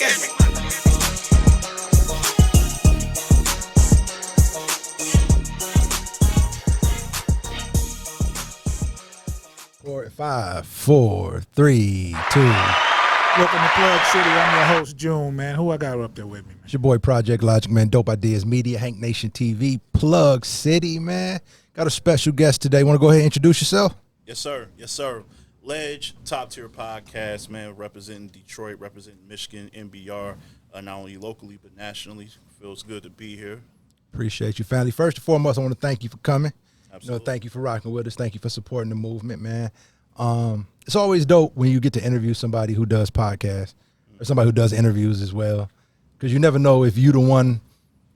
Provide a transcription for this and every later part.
at me. 5, 4, 3, 2. Welcome to Plug City. I'm your host, June, man. Who I got up there with me, man? It's your boy Project Logic, man. Dope Ideas Media, Hank Nation TV, Plug City, man. Got a special guest today. Want to go ahead and introduce yourself? Yes, sir. Yes, sir. Ledge, top tier podcast, man, representing Detroit, representing Michigan, NBR, not only locally but nationally. Feels good to be here. Appreciate you, family. First and foremost, I want to thank you for coming. Absolutely. Thank you for rocking with us. Thank you for supporting the movement, man. It's always dope when you get to interview somebody who does podcasts or somebody who does interviews as well, because you never know if you the one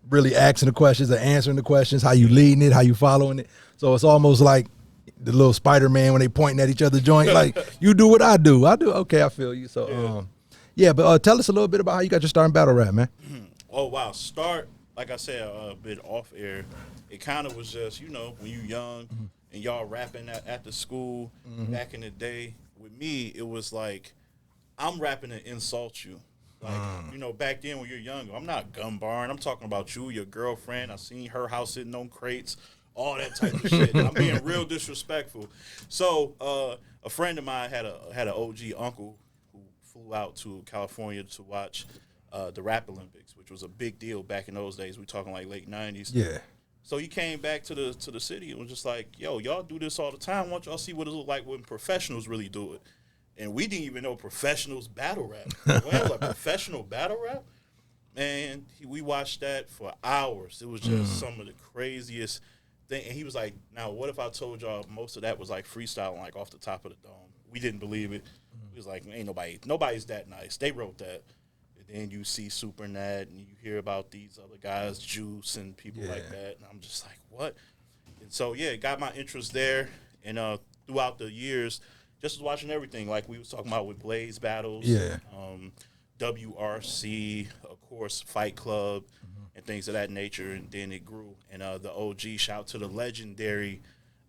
really asking the questions or answering the questions, how you leading it, how you following it. So it's almost like the little Spider-Man when they pointing at each other's joint, like, you do what I do. Okay, I feel you. So, but tell us a little bit about how you got your start in battle rap, man. Oh, wow. Start, like I said, a bit off air. It kind of was just, when you young and y'all rapping at the school back in the day. With me, it was like, I'm rapping to insult you. Like, back then when you're young, I'm not gun barring. I'm talking about you, your girlfriend. I seen her house sitting on crates, all that type of shit. I'm being real disrespectful. So a friend of mine had an OG uncle who flew out to California to watch the Rap Olympics, which was a big deal back in those days. We're talking like late 90s. Yeah. So he came back to the city and was just like, yo, y'all do this all the time. Why don't y'all see what it look like when professionals really do it? And we didn't even know professionals battle rap. Well, like professional battle rap? Man, we watched that for hours. It was just some of the craziest thing. And he was like, now, what if I told y'all most of that was like freestyling, like off the top of the dome? We didn't believe it. He was like, ain't nobody's that nice. They wrote that. Then you see Supernat and you hear about these other guys, Juice and people like that. And I'm just like, what? And so, it got my interest there. And throughout the years, just was watching everything. Like we was talking about with Blaze battles, WRC, of course, Fight Club, and things of that nature. And then it grew. And the OG, shout out to the legendary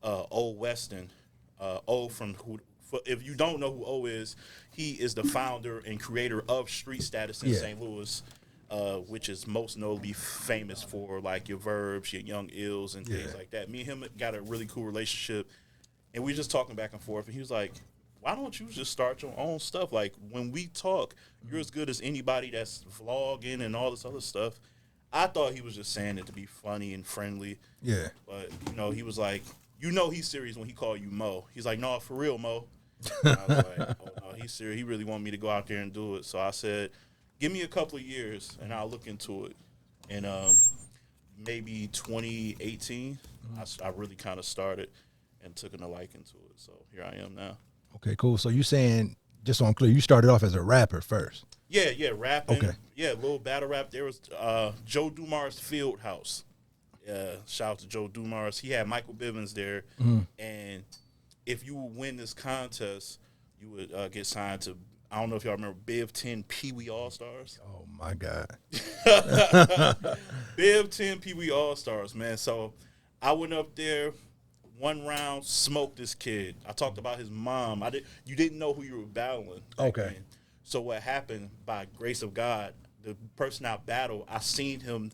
O Weston, if you don't know who O is, he is the founder and creator of Street Status in St. Louis, which is most notably famous for like your Verbs, your Young Ills, and things like that. Me and him got a really cool relationship, and we just talking back and forth. And he was like, "Why don't you just start your own stuff? Like when we talk, you're as good as anybody that's vlogging and all this other stuff." I thought he was just saying it to be funny and friendly. Yeah. But he was like, he's serious when he called you Mo. He's like, "No, for real, Mo." And I was like, oh, no, he's serious. He really wanted me to go out there and do it. So I said, give me a couple of years, and I'll look into it. And maybe 2018, I really kind of started and took a liking to it. So here I am now. Okay, cool. So you saying, just so I'm clear, you started off as a rapper first? Yeah, rapping. Okay. Yeah, little battle rap. There was Joe Dumars Field House. Shout out to Joe Dumars. He had Michael Bivins there, and if you would win this contest, you would get signed to, I don't know if y'all remember, Biv 10 Pee Wee All-Stars. Oh, my God. Biv 10 Pee Wee All-Stars, man. So I went up there, one round, smoked this kid. I talked about his mom. You didn't know who you were battling. Okay. Then. So what happened, by grace of God, the person I battled, I seen him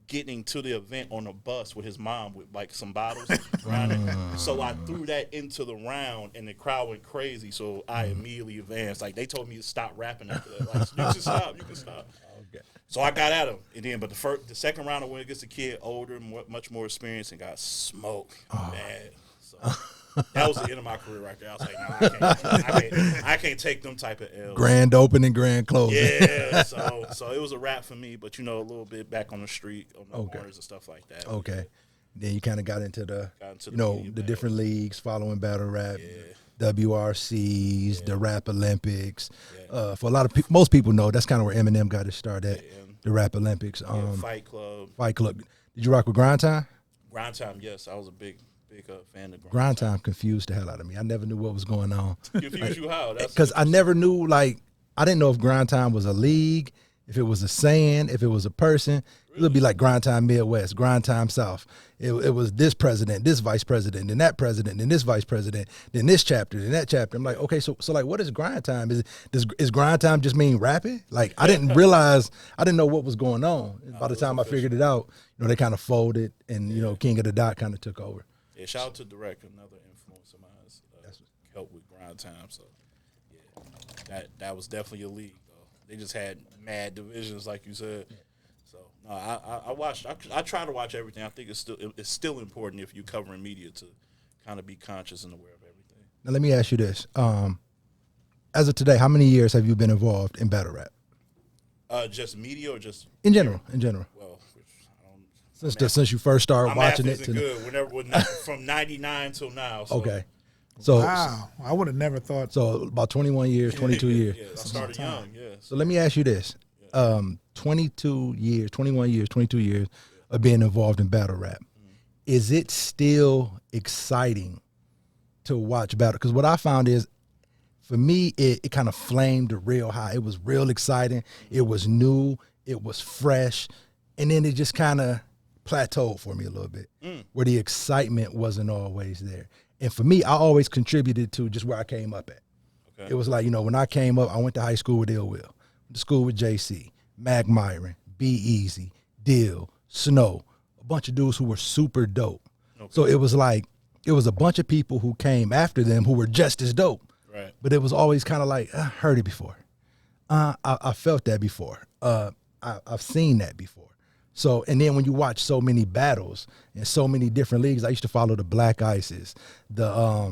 getting to the event on a bus with his mom with like some bottles around it. So I threw that into the round and the crowd went crazy. So I immediately advanced. Like they told me to stop rapping after that. Like, you can stop. Okay. So I got at him. And then, but the second round I went against a kid older, much more experienced, and got smoked bad. So that was the end of my career right there. I was like, nah, I can't take them type of L's. Grand opening, grand closing. Yeah, so it was a wrap for me, but a little bit back on the street, on the corners and stuff like that. Okay. Then you kind of got into the different leagues, following battle rap, WRCs, the Rap Olympics. Yeah. For a lot of most people know that's kind of where Eminem got his start at, the Rap Olympics. Fight Club. Did you rock with Grind Time? Grind Time, yes. I was a big fan of Grind Time. Confused the hell out of me. I never knew what was going on. Confused you how? Because I never knew, I didn't know if Grind Time was a league, if it was a saying, if it was a person, it would be like Grind Time Midwest, Grind Time South. It was this president, this vice president, then that president, then this vice president, then this chapter, then that chapter. I'm like, okay, so like, what is Grind Time? Is Grind Time just mean rapping? Like, I didn't realize, I didn't know what was going on. By the time I figured it out, they kind of folded, and King of the Dot kind of took over. Yeah, shout out to Direct, another influence of mine. Helped with Grind Time. So yeah, that was definitely a league. They just had mad divisions, like you said. Yeah. So no, I watched. I try to watch everything. I think it's still important if you're covering media to kind of be conscious and aware of everything. Now let me ask you this: as of today, how many years have you been involved in battle rap? Just media or just in general? In general. Well, since you first started watching it. Good. From '99 till now. So. Okay. So, wow, I would have never thought. So about 21 years, 22 years. Yeah, I started young, yeah. So let me ask you this. 22 years, 21 years, 22 years of being involved in battle rap. Is it still exciting to watch battle? Because what I found is, for me, it kind of flamed real high. It was real exciting. It was new. It was fresh. And then it just kind of plateaued for me a little bit, where the excitement wasn't always there. And for me, I always contributed to just where I came up at. Okay. It was like, when I came up, I went to high school with Ill Will, went to school with JC, Mac Myron, Be Easy, Dill, Snow, a bunch of dudes who were super dope. Okay. So it was like, it was a bunch of people who came after them who were just as dope. Right. But it was always kind of like, I heard it before. I felt that before. I've seen that before. So, and then when you watch so many battles and so many different leagues, I used to follow the Black Ices, the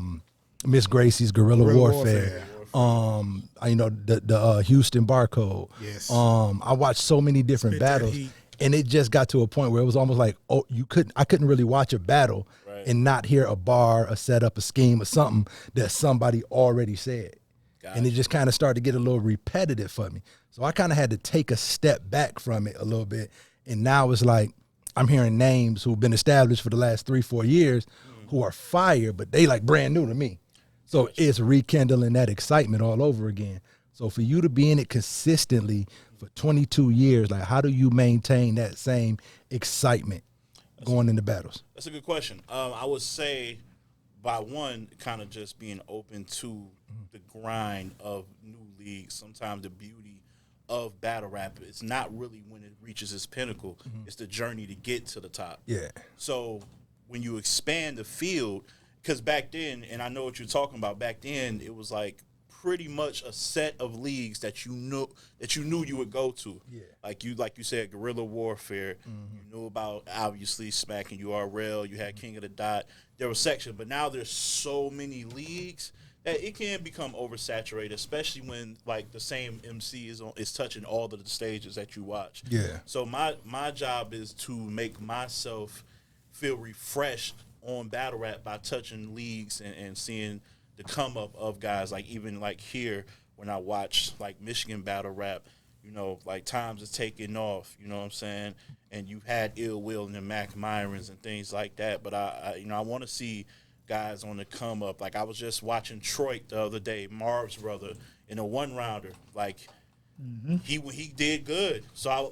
Miss Gracie's Guerrilla Warfare. The Houston Barcode. Yes. I watched so many different battles, and it just got to a point where it was almost like, I couldn't really watch a battle and not hear a bar, a setup, a scheme, or something that somebody already said. And it just kind of started to get a little repetitive for me. So I kind of had to take a step back from it a little bit. And now it's like I'm hearing names who've been established for the last 3-4 years who are fire, but they like brand new to me. So it's rekindling that excitement all over again. So for you to be in it consistently for 22 years, like how do you maintain that same excitement going into battles? That's a good question. I would say by one, kind of just being open to the grind of new leagues. Sometimes the beauty of battle rap, it's not really when it reaches its pinnacle. It's the journey to get to the top. Yeah. So when you expand the field, because back then, and I know what you're talking about, back then it was like pretty much a set of leagues that you knew you would go to. Yeah. Like you said, Guerrilla Warfare. You knew about obviously Smack and URL. You had King of the Dot. There was sections, but now there's so many leagues that it can become oversaturated, especially when like the same MC is touching all of the stages that you watch. Yeah. So my job is to make myself feel refreshed on battle rap by touching leagues and seeing the come up of guys. Like even like here when I watch like Michigan battle rap, like times is taking off. You know what I'm saying? And you had Ill Will and the Mac Myrons and things like that. But I want to see guys on the come up. Like I was just watching Troy the other day, Marv's brother, in a 1-rounder. Like he did good. So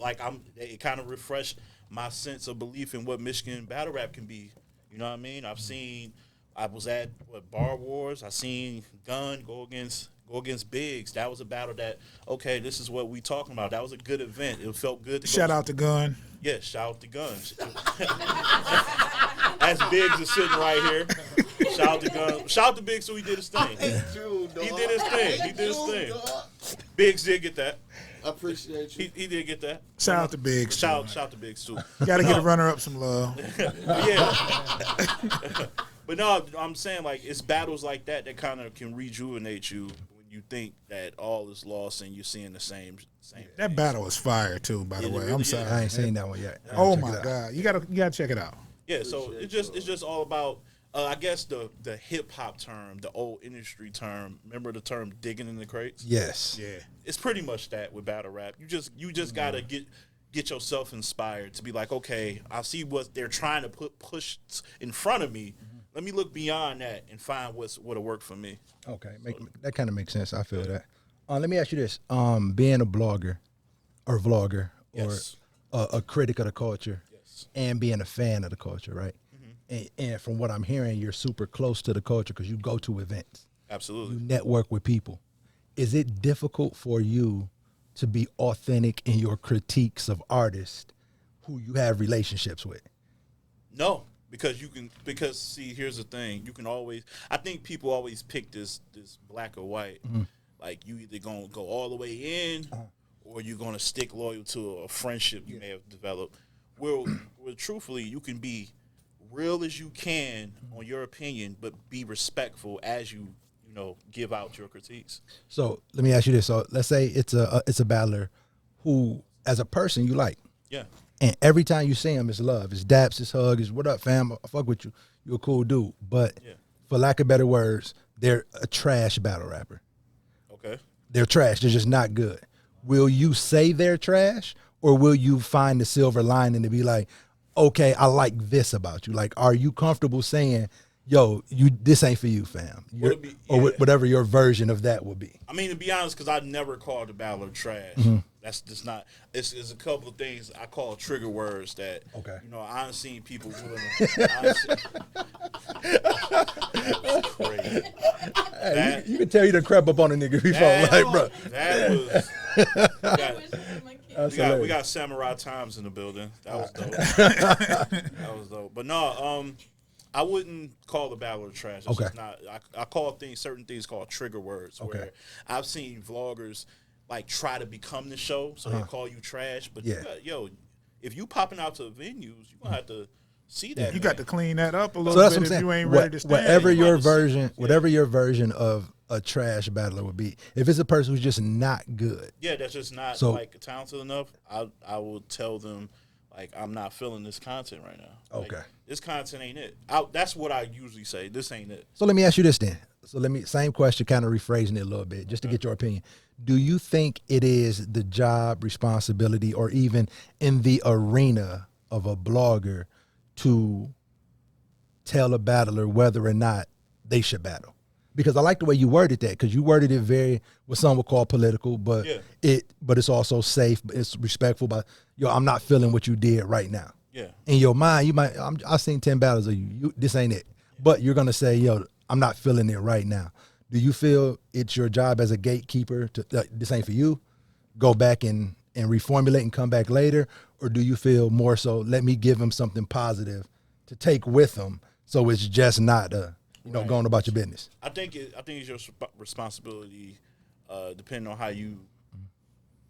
it kind of refreshed my sense of belief in what Michigan battle rap can be. You know what I mean? I was at Bar Wars. I seen Gun go against Biggs. That was a battle that, okay, this is what we talking about. That was a good event. It felt good. Shout out to Gun. Yeah, shout out to Gun. As Biggs is sitting right here. Shout out to Gun. Shout out to Biggs, so he did his thing. He did his thing. Biggs did get that. I appreciate you. He did get that. Shout out to Biggs. Shout out to Biggs, too. Got to get a runner-up some love. Yeah. But no, I'm saying, like, it's battles like that kind of can rejuvenate you when you think that all is lost and you're seeing the same That battle is fire, too, by the way. Really I'm sorry. I ain't seen that one yet. Oh, my God. You gotta check it out. Yeah, so it's just all about, I guess, the hip-hop term, the old industry term. Remember the term digging in the crates? Yes. Yeah. It's pretty much that with battle rap. You just got to get yourself inspired to be like, okay, I see what they're trying to push in front of me. Let me look beyond that and find what'll work for me. Okay, that kind of makes sense. I feel that. Let me ask you this: being a blogger, or vlogger Yes. or a critic of the culture Yes. and being a fan of the culture, right? And from what I'm hearing, you're super close to the culture because you go to events. Absolutely. You network with people. Is it difficult for you to be authentic in your critiques of artists who you have relationships with? No, because see, here's the thing. You can always, I think people always pick this black or white. Like, you either going to go all the way in or you're going to stick loyal to a friendship you may have developed. Well, truthfully, you can be real as you can on your opinion, but be respectful as you give out your critiques. So let me ask you this. So let's say it's a battler who, as a person, you like. Yeah. And every time you see him, it's love. It's daps, it's hug, it's what up, fam? I fuck with you. You're a cool dude. But for lack of better words, they're a trash battle rapper. Okay. They're trash. They're just not good. Will you say they're trash, or will you find the silver lining to be like, okay, I like this about you? Like, are you comfortable saying, yo, this ain't for you, fam? Or whatever your version of that would be. I mean, to be honest, because I never called the battler trash. That's just not. It's a couple of things I call trigger words that. Okay. I done seen people willing. That was crazy. Hey, you can tell you done crept up on a nigga before, bro. That was. We got Samurai Times in the building. That was dope. That was dope. But no, I wouldn't call the battler trash. It's just not. I call certain things called trigger words. Where I've seen vloggers like try to become the show, so they call you trash. But if you popping out to venues, you're gonna have to see that. You got to clean that up a little So that's bit what I'm if saying. you ain't ready to stand. Whatever your version of a trash battler would be, if it's a person who's just not good. Yeah, that's just not talented enough. I will tell them, like, I'm not feeling this content right now. Like, this content ain't it. That's what I usually say. This ain't it. So let me ask you this then. Same question, kind of rephrasing it a little bit, just to get your opinion. Do you think it is the job, responsibility, or even in the arena of a blogger to tell a battler whether or not they should battle? Because I like the way you worded that, because you worded it what some would call political, but it's also safe, it's respectful. But I'm not feeling what you did right now. Yeah. In your mind, I've seen 10 battles of you. This ain't it. But you're gonna say, I'm not feeling it right now. Do you feel it's your job as a gatekeeper to this ain't for you? Go back and reformulate and come back later, or do you feel more so let me give him something positive to take with him, so it's just not going about your business? I think it's your responsibility, depending on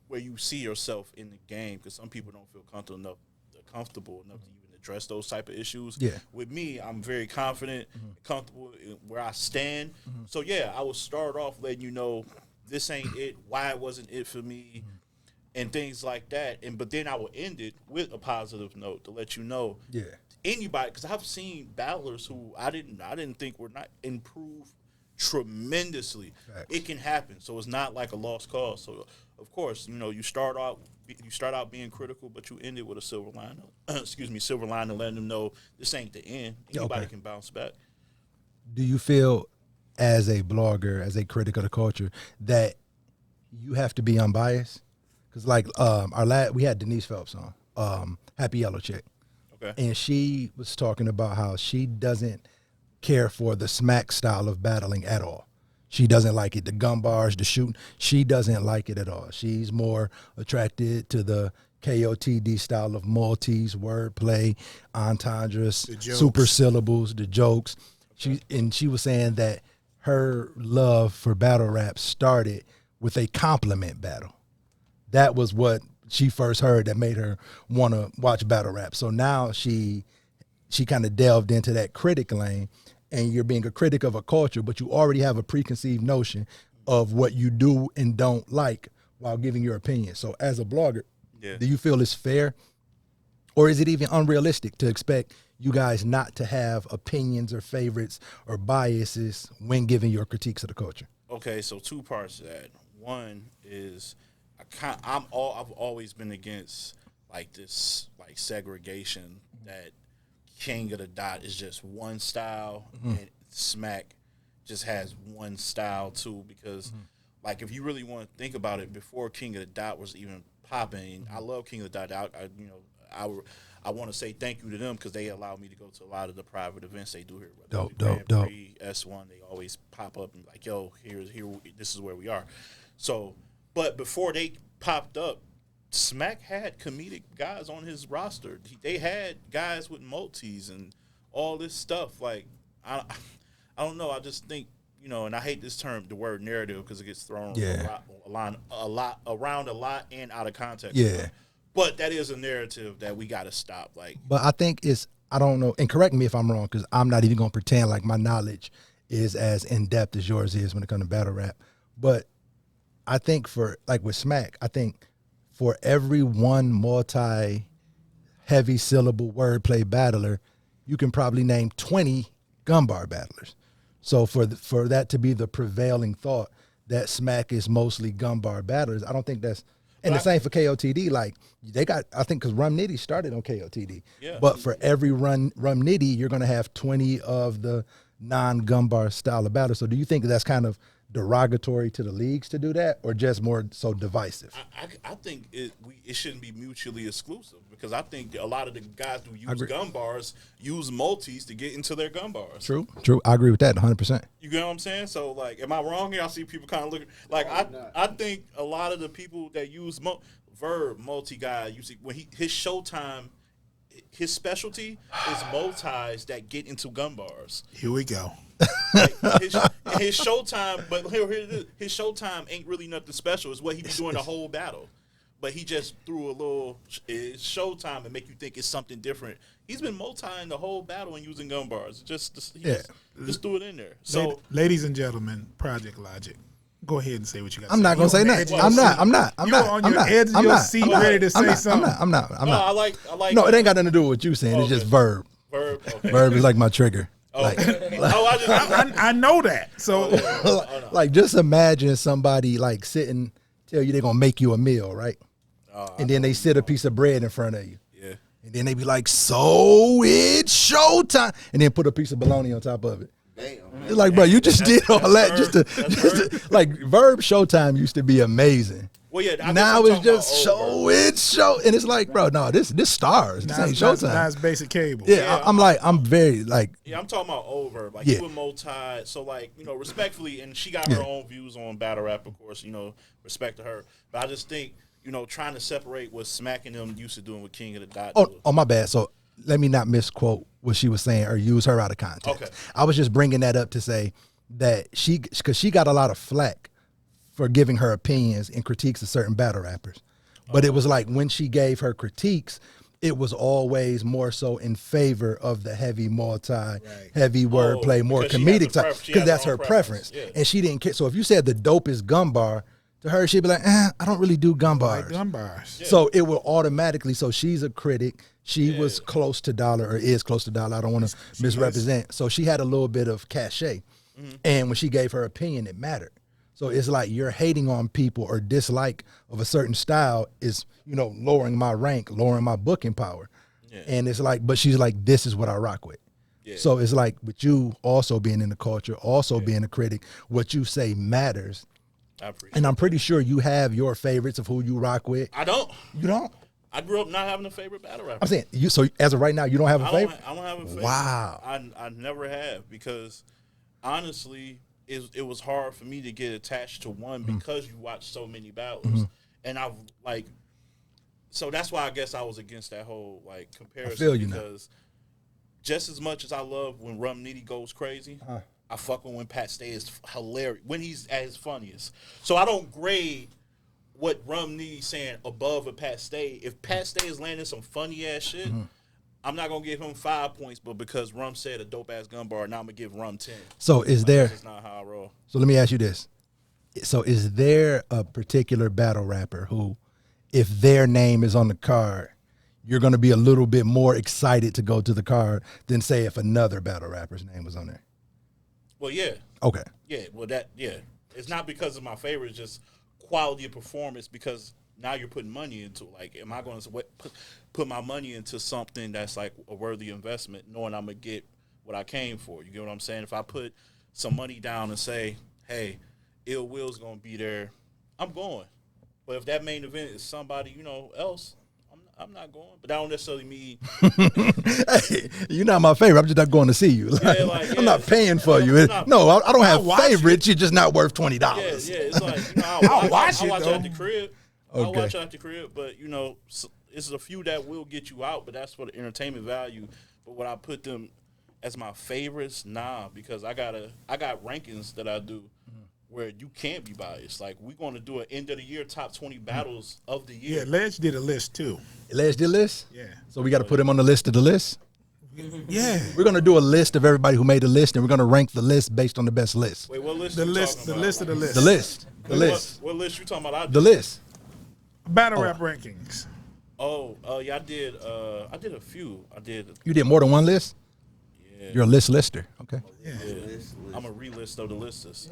where you see yourself in the game, because some people don't feel comfortable enough to even address those type of issues. Yeah. With me, I'm very confident, comfortable in where I stand. So I will start off letting you know this ain't it, why it wasn't it for me, and things like that. But then I will end it with a positive note to let you know. Yeah. Anybody, because I've seen battlers who I didn't think were not improved tremendously. Facts. It can happen, so it's not like a lost cause. So of course, you start out being critical, but you end it with a silver lining. Silver lining, letting them know this ain't the end. Anybody can bounce back. Do you feel, as a blogger, as a critic of the culture, that you have to be unbiased? Because we had Denise Phelps on, Happy Yellow Chick. Okay. And she was talking about how she doesn't care for the smack style of battling at all. She doesn't like it, the gun bars, the shooting. She doesn't like it at all. She's more attracted to the KOTD style of multis, wordplay, entendres, super syllables, the jokes. She was saying that her love for battle rap started with a compliment battle. That was what she first heard that made her want to watch battle rap. So now she kind of delved into that critic lane, and you're being a critic of a culture, but you already have a preconceived notion of what you do and don't like while giving your opinion. So as a blogger, do you feel it's fair, or is it even unrealistic to expect you guys not to have opinions or favorites or biases when giving your critiques of the culture? Okay, so two parts to that. One is I've always been against this segregation that King of the Dot is just one style and Smack just has one style too, because if you really want to think about it, before King of the Dot was even popping. I love King of the Dot. I want to say thank you to them because they allow me to go to a lot of the private events they do here. Dope. S1, they always pop up and be like, yo, this is where we are. So, but before they popped up, Smack had comedic guys on his roster. They had guys with multis and all this stuff. Like, I don't know. I just think, and I hate this term, the word narrative, because it gets thrown around a lot and out of context. Yeah. But that is a narrative that we got to stop. Like, but I think I don't know, and correct me if I'm wrong, because I'm not even going to pretend like my knowledge is as in-depth as yours is when it comes to battle rap. But I think with Smack, I think for every one multi-heavy syllable wordplay battler, you can probably name 20 gun bar battlers. So for that to be the prevailing thought that Smack is mostly gun bar battlers, I don't think that's. And the same for KOTD. Like they got, I think, because Rum Nitty started on KOTD. Yeah. But for every Rum Nitty, you're going to have 20 of the non-gun bar style of battlers. So do you think that's kind of derogatory to the leagues to do that, or just more so divisive? I think it shouldn't be mutually exclusive, because I think a lot of the guys who use gun bars use multis to get into their gun bars. True. I agree with that 100%. You get what I'm saying? So, like, am I wrong here? I see people kind of looking like I think a lot of the people that use Verb multi guy, you see when his Showtime, his specialty is multis that get into gun bars. Here we go. Like his Showtime, but here it is. His Showtime ain't really nothing special. It's what he be doing the whole battle. But he just threw a little Showtime and make you think it's something different. He's been multi-ing the whole battle and using gun bars. Just threw it in there. So, ladies and gentlemen, Project Logic, go ahead and say what you got. I'm not gonna say nothing. I'm not. You were on your edge of your seat, ready to say something. I'm not. I like. No, it ain't got nothing to do with what you saying. It's just Verb. Okay. Verb is like my trigger. I know that. So, like, just imagine somebody like sitting, tell you they're gonna make you a meal, right? And then they sit a piece of bread in front of you. Yeah. And then they be like, so it's showtime. And then put a piece of bologna on top of it. Damn. It's like, bro, you just did all that just to like Verb Showtime used to be amazing. Well, yeah. Now it's just show, and it's like, bro, no, this stars. This ain't Showtime. Now it's basic cable. Yeah, I'm very like. Yeah, I'm talking about over. Like, he was multi. So, like, respectfully, and she got her own views on battle rap, of course, respect to her. But I just think, trying to separate what Smack and them used to doing with King of the Dot. Oh, my bad. So let me not misquote what she was saying or use her out of context. Okay. I was just bringing that up to say that because she got a lot of flack for giving her opinions and critiques of certain battle rappers. But it was like when she gave her critiques, it was always more so in favor of the heavy heavy wordplay, more comedic type, because that's her preference. Yeah. And she didn't care. So if you said the dopest gun bar, to her, she'd be like, I don't really do gun bars. Like gun bars. Yeah. So it will automatically, so she's a critic. She was close to Dollar, or is close to Dollar. I don't want to misrepresent. So she had a little bit of cachet. Mm-hmm. And when she gave her opinion, it mattered. So it's like you're hating on people or dislike of a certain style is, lowering my rank, lowering my booking power. Yeah. And it's like, but she's like, this is what I rock with. Yeah. So it's like with you also being in the culture, also being a critic, what you say matters. And I'm pretty sure you have your favorites of who you rock with. I don't. You don't? I grew up not having a favorite battle rapper. I'm saying, so as of right now, you don't have a favorite? I don't have a favorite. Wow. I never have, because honestly, it was hard for me to get attached to one because you watch so many battles. Mm-hmm. And I've so that's why I guess I was against that whole comparison. I feel you because just as much as I love when Rum Nitty goes crazy, I fuck with when Pat Stay is hilarious, when he's at his funniest. So I don't grade what Rum Nitty's saying above a Pat Stay. If Pat Stay is landing some funny ass shit, I'm not gonna give him 5 points, but because Rum said a dope ass gun bar, now I'm gonna give Rum 10. So that's not how I roll. So let me ask you this. So is there a particular battle rapper who, if their name is on the card, you're gonna be a little bit more excited to go to the card than say if another battle rapper's name was on there? Well, yeah. Okay. Yeah, it's not because of my favorite, it's just quality of performance, because now you're putting money into it. Like, am I going to put my money into something that's like a worthy investment, knowing I'm going to get what I came for? You get what I'm saying? If I put some money down and say, hey, Ill Will's going to be there, I'm going. But if that main event is somebody, else, I'm not going. But that don't necessarily mean Hey, you're not my favorite. I'm just not going to see you. I'm not paying for you. I don't have favorites. You're just not worth $20. Yeah, it's like I'll watch it at the crib. Okay. I'll watch it at the crib, but it's a few that will get you out. But that's for the entertainment value. But would I put them as my favorites? Nah, because I got rankings that I do where you can't be biased. Like, we're going to do an end of the year top 20 battles of the year. Yeah, Ledge did a list too. Ledge did a list? Yeah. So we got to put him on the list of the list? Yeah. We're going to do a list of everybody who made the list, and we're going to rank the list based on the best list. Wait, what list? The list of the list. The list. What list you talking about? The list. Battle rap rankings. Yeah, I did a few. You did more than one list? Yeah. You're a list lister. Okay. Yeah. I'm a relist of the listers.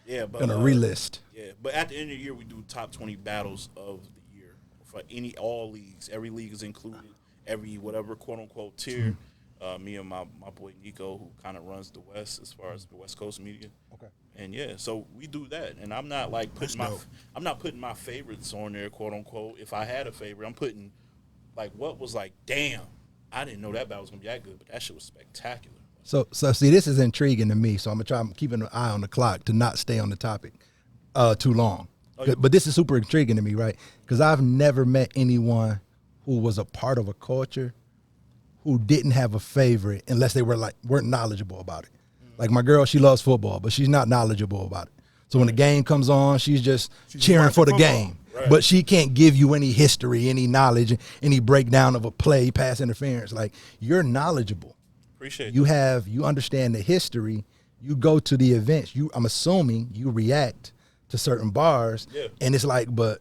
Yeah, but Gonna relist. Yeah, but at the end of the year, we do top 20 battles of the year for all leagues. Every league is included. Every whatever quote unquote tier. Me and my boy Nico, who kind of runs the West as far as the West Coast media. Okay. And yeah, so we do that, and I'm not like putting my favorites on there, quote unquote. If I had a favorite, I'm putting like what was like, damn, I didn't know that battle was gonna be that good, but that shit was spectacular. So see, this is intriguing to me. So I'm keeping an eye on the clock to not stay on the topic too long. But this is super intriguing to me, right? Because I've never met anyone who was a part of a culture who didn't have a favorite unless they weren't knowledgeable about it. Like my girl, she loves football, but she's not knowledgeable about it. So when the game comes on, she's cheering for the game. Right. But she can't give you any history, any knowledge, any breakdown of a play, pass interference. Like, you're knowledgeable. Appreciate You understand the history. You go to the events. I'm assuming you react to certain bars. Yeah. And it's like, but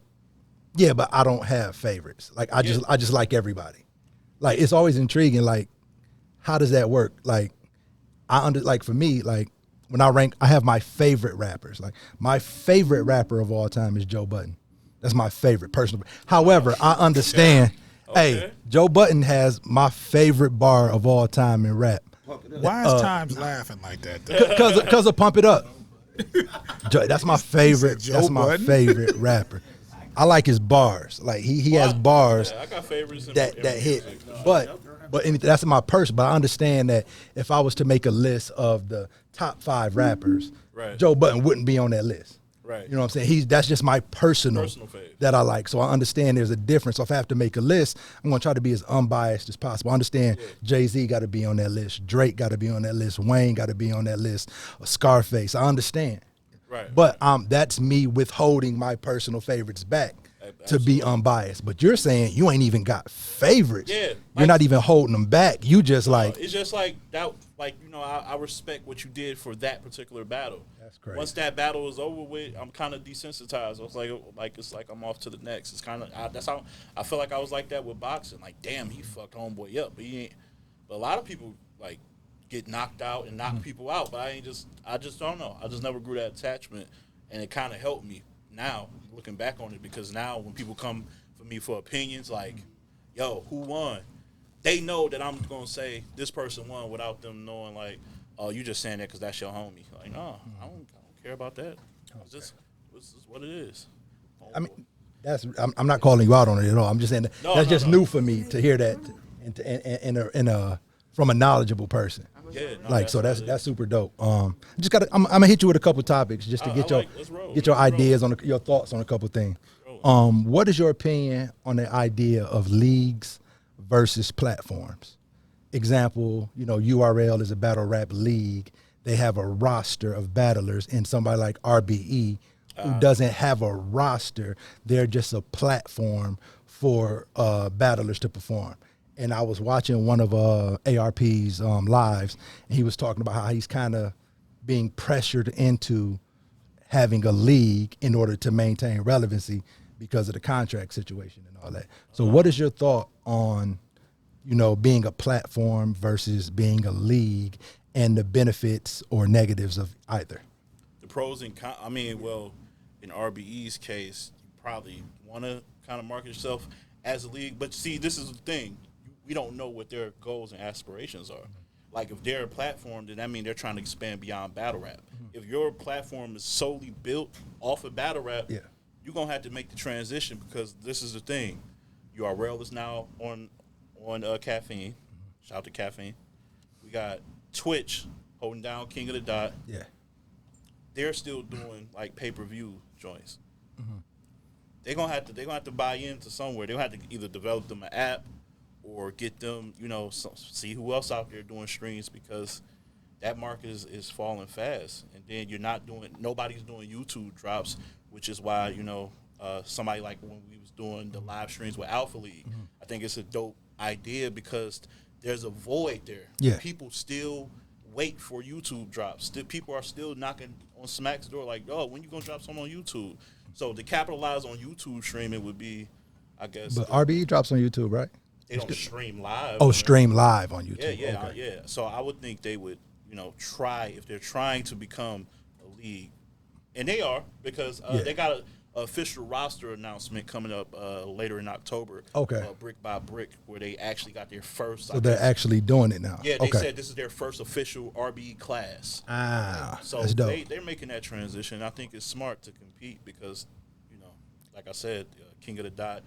I don't have favorites. Like, I just like everybody. Like, it's always intriguing. Like, how does that work? Like, for me, like, when I rank, I have my favorite rappers. Like, my favorite rapper of all time is Joe Budden. That's my favorite personal. However, I understand. Okay. Hey, Joe Budden has my favorite bar of all time in rap. Why is Times laughing like that? Because of Pump It Up. That's my favorite. That's my Budden? favorite rapper. I like his bars. Like, he has bars I got favorites that hit. But that's my person. But I understand that if I was to make a list of the top 5 rappers, right, Joe Budden wouldn't be on that list. Right. You know what I'm saying? That's just my personal fave that I like. So I understand there's a difference. So if I have to make a list, I'm going to try to be as unbiased as possible. I understand Jay-Z got to be on that list. Drake got to be on that list. Wayne got to be on that list. Scarface. I understand. Right. But that's me withholding my personal favorites back to be unbiased. But you're saying you ain't even got favorites. Yeah. You're not even holding them back. You just like. It's just like that. Like, I respect what you did for that particular battle. That's crazy. Once that battle is over with, I'm kind of desensitized. I was it's like I'm off to the next. It's kind of that's how I feel like I was like that with boxing. Like, damn, he fucked homeboy up, but he ain't. But a lot of people like get knocked out and knock people out, but I just don't know. I just never grew that attachment, and it kind of helped me now looking back on it, because now when people come for me for opinions, like, yo, who won? They know that I'm gonna say this person won without them knowing, like, oh, you just saying that because that's your homie. Like, no, I don't care about that. It's just what it is. I mean, I'm not calling you out on it at all. I'm just saying that's just new for me to hear that from a knowledgeable person. Yeah, like, so that's super dope. I'm gonna hit you with a couple topics just to get your ideas on your thoughts on a couple things. What is your opinion on the idea of leagues versus platforms? Example, URL is a battle rap league. They have a roster of battlers, and somebody like RBE who doesn't have a roster. They're just a platform for battlers to perform. And I was watching one of ARP's lives, and he was talking about how he's kind of being pressured into having a league in order to maintain relevancy because of the contract situation and all that. So what is your thought on, being a platform versus being a league, and the benefits or negatives of either? The pros and cons. I mean, well, in RBE's case, you probably want to kind of market yourself as a league. But see, this is the thing. We don't know what their goals and aspirations are. Like, if they're a platform, then that means they're trying to expand beyond battle rap. If your platform is solely built off of battle rap, you're gonna have to make the transition because this is the thing. URL is now on Caffeine. Shout out to Caffeine. We got Twitch holding down King of the Dot. Yeah. They're still doing like pay-per-view joints. They're gonna have to buy into somewhere. They'll have to either develop them an app or get them, see who else out there doing streams because that market is falling fast. And then nobody's doing YouTube drops, which is why, somebody like when we was doing the live streams with Alpha League, I think it's a dope idea because there's a void there. Yeah. People still wait for YouTube drops. People are still knocking on Smack's door like, oh, when you gonna drop something on YouTube? So to capitalize on YouTube streaming would be, I guess. But RBE drops on YouTube, right? They don't stream live. Oh, stream live on YouTube. Yeah. Okay. So I would think they would, try if they're trying to become a league, and they are because they got an official roster announcement coming up later in October. Okay. Brick by Brick, where they actually got their first. So they're actually doing it now. Yeah, they said this is their first official RBE class. So that's dope. They're making that transition. I think it's smart to compete because, like I said, King of the Dot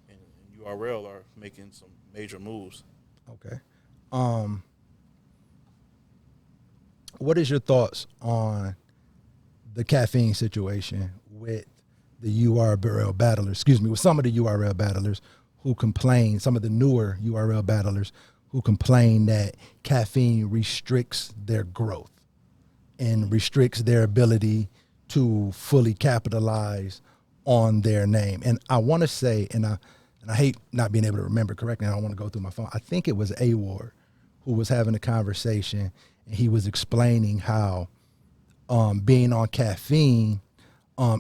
and URL are making some major moves. Okay. What is your thoughts on the Caffeine situation with the URL battlers, with some of the URL battlers who complain, some of the newer URL battlers who complain that Caffeine restricts their growth and restricts their ability to fully capitalize on their name? And I want to say, and I hate not being able to remember correctly, I don't want to go through my phone. I think it was A-Ward who was having a conversation, and he was explaining how being on Caffeine,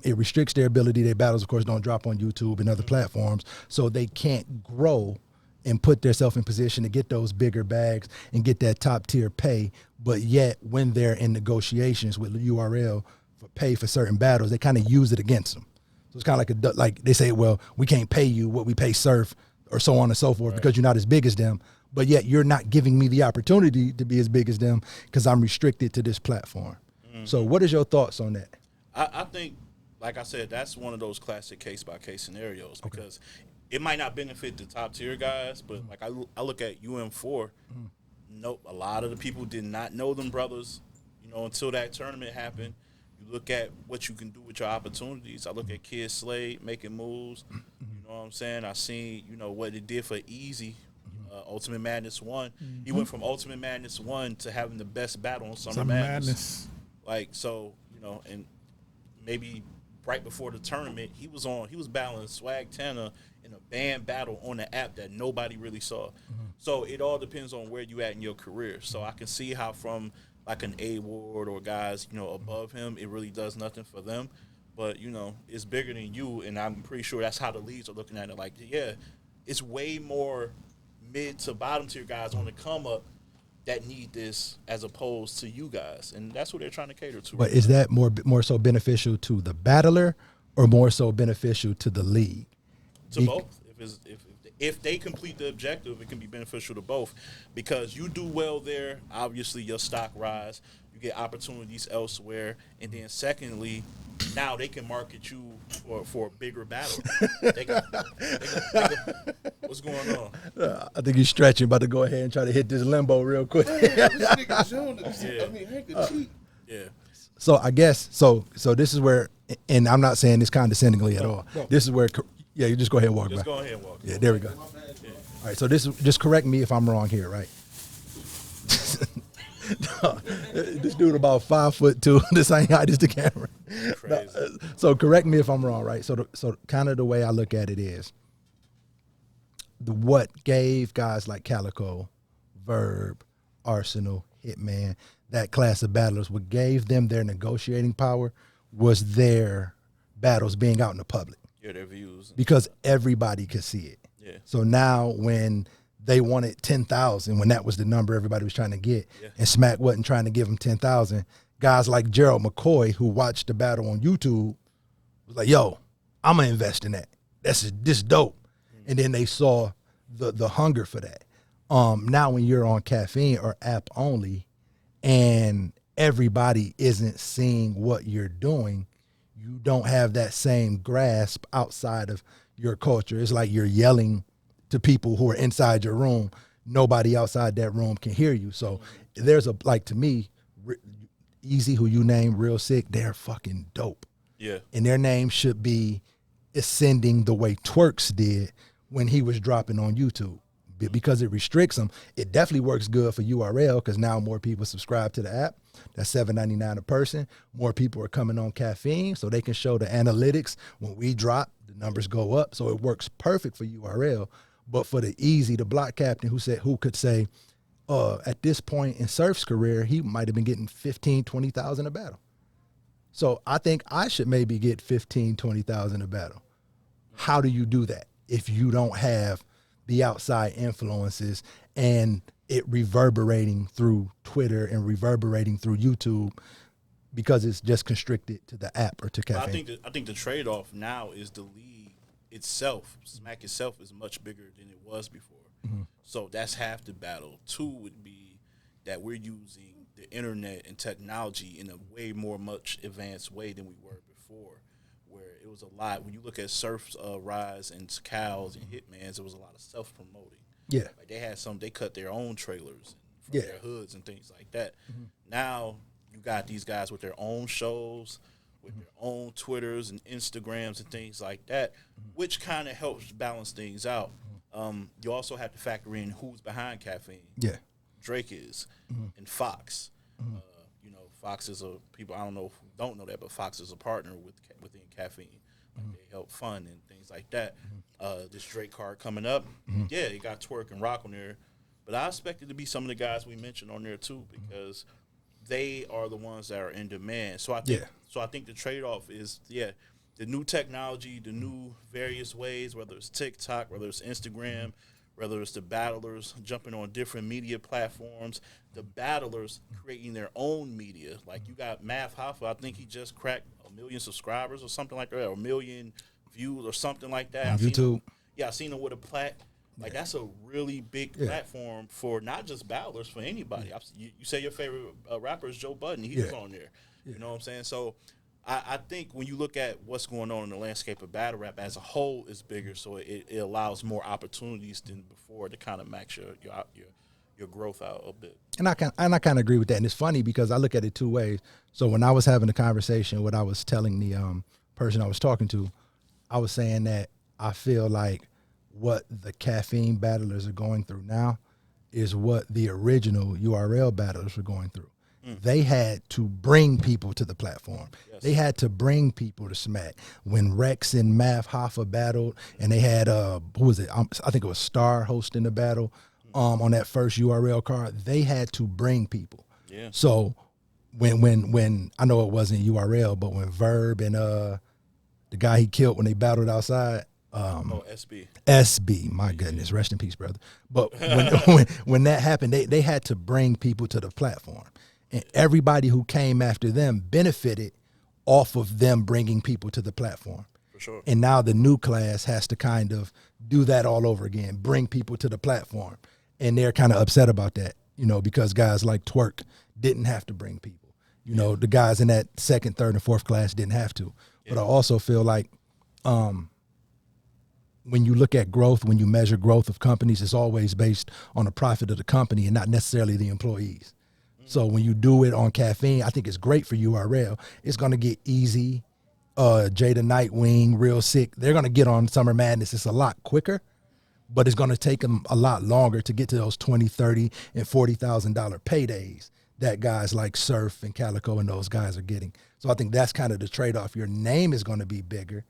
it restricts their ability. Their battles, of course, don't drop on YouTube and other platforms, so they can't grow and put themselves in position to get those bigger bags and get that top tier pay. But yet, when they're in negotiations with URL for pay for certain battles, they kind of use it against them. So it's kind of like they say, well, we can't pay you what we pay Surf or so on and so forth because you're not as big as them. But yet you're not giving me the opportunity to be as big as them because I'm restricted to this platform. So what is your thoughts on that? I think, like I said, that's one of those classic case-by-case scenarios because it might not benefit the top-tier guys, but like I look at UM4, a lot of the people did not know them brothers, until that tournament happened. You look at what you can do with your opportunities. I look at Kid Slade making moves. You know what I'm saying? I seen, what it did for Easy. Ultimate Madness 1. He went from Ultimate Madness 1 to having the best battle on Summer Madness. Like, so, and maybe right before the tournament, he was battling Swag Tanner in a band battle on the app that nobody really saw. So it all depends on where you at in your career. So I can see how from like an A-Ward or guys, above him, it really does nothing for them. But, it's bigger than you, and I'm pretty sure that's how the leagues are looking at it. Like, yeah, it's way more mid to bottom tier guys on the come up that need this as opposed to you guys, and that's what they're trying to cater to. But is that more so beneficial to the battler or more so beneficial to the league? To both. If they complete the objective, it can be beneficial to both because you do well there. Obviously, your stock rise. You get opportunities elsewhere, and then secondly, now they can market you for a bigger battle. What's going on? I think he's stretching. About to go ahead and try to hit this limbo real quick. Yeah. So I guess so this is where, and I'm not saying this condescendingly at all. No. This is where, you just go ahead and walk Just back. go ahead and walk. Yeah, there we go. Yeah. All right, so this is, just correct me if I'm wrong here, right? This dude about 5'2", the same height as the camera. Crazy. So correct me if I'm wrong, right? So kind of the way I look at it is, what gave guys like Calico, Verb, Arsenal, Hitman, that class of battlers, what gave them their negotiating power was their battles being out in the public. Yeah, their views. Because everybody could see it. Yeah. So now when they wanted 10,000, when that was the number everybody was trying to get, and Smack wasn't trying to give them 10,000, guys like Gerald McCoy, who watched the battle on YouTube, was like, yo, I'm going to invest in that. This is dope. And then they saw the hunger for that. Now when you're on Caffeine or app only and everybody isn't seeing what you're doing, you don't have that same grasp outside of your culture. It's like you're yelling to people who are inside your room. Nobody outside that room can hear you. So there's to me, Easy, who you named, Real Sick, they're fucking dope. Yeah. And their name should be ascending the way Twerks did when he was dropping on YouTube. Because it restricts them, it definitely works good for URL because now more people subscribe to the app. That's $7.99 a person. More people are coming on Caffeine, so they can show the analytics. When we drop, the numbers go up, so it works perfect for URL. But for the Easy, the block captain who could say, at this point in Surf's career, he might have been getting 15, 20,000 a battle. So I think I should maybe get 15, 20,000 a battle. How do you do that if you don't have the outside influences and it reverberating through Twitter and reverberating through YouTube because it's just constricted to the app or to Caffeine? I think the trade-off now is the league itself. Smack itself is much bigger than it was before. Mm-hmm. So that's half the battle. Two would be that we're using the internet and technology in a way more much advanced way than we were before, where it was a lot. When you look at Surf's rise and Cal's and Hitman's, there was a lot of self-promoting. Yeah. Like they cut their own trailers from their hoods and things like that. Mm-hmm. Now you got these guys with their own shows, with their own Twitters and Instagrams and things like that, which kind of helps balance things out. You also have to factor in who's behind Caffeine. Yeah. Drake is, and Fox. Fox is people, I don't know if you don't know that, but Fox is a partner within Caffeine. Like they help fund and things like that. This Drake card coming up, yeah, you got Twerk and Rock on there, but I expect it to be some of the guys we mentioned on there too, because they are the ones that are in demand. So I think the trade-off is, the new technology, the new various ways, whether it's TikTok, whether it's Instagram, whether it's the battlers jumping on different media platforms, the battlers creating their own media. Like you got Math Hoffa, I think he just cracked 1 million subscribers or something like that, or 1 million views or something like that. On YouTube. I seen him with a plat. Like that's a really big platform for not just battlers, for anybody. You say your favorite rapper is Joe Budden. He was on there. You know what I'm saying? So I think when you look at what's going on in the landscape of battle rap as a whole is bigger, so it allows more opportunities than before to kind of max your growth out a bit. And I kind of agree with that. And it's funny because I look at it two ways. So when I was having a conversation, what I was telling the person I was talking to, I was saying that I feel like what the Caffeine battlers are going through now is what the original URL battlers were going through. They had to bring people to the platform. Yes. They had to bring people to Smack. When Rex and Math Hoffa battled, and they had who was it? I think it was Star hosting the battle on that first URL card. They had to bring people. Yeah. So when I know it wasn't URL, but when Verb and the guy he killed when they battled outside. SB, my goodness, rest in peace, brother. But when that happened, they had to bring people to the platform. And everybody who came after them benefited off of them bringing people to the platform. For sure. And now the new class has to kind of do that all over again, bring people to the platform. And they're kind of upset about that, because guys like Twerk didn't have to bring people. The guys in that second, third, and fourth class didn't have to. Yeah. But I also feel like when you look at growth, when you measure growth of companies, it's always based on the profit of the company and not necessarily the employees. So when you do it on Caffeine, I think it's great for URL. It's going to get Easy, Jada Nightwing, Real Sick. They're going to get on Summer Madness. It's a lot quicker, but it's going to take them a lot longer to get to those $20,000, $30,000, and $40,000 paydays that guys like Surf and Calico and those guys are getting. So I think that's kind of the trade-off. Your name is going to be bigger,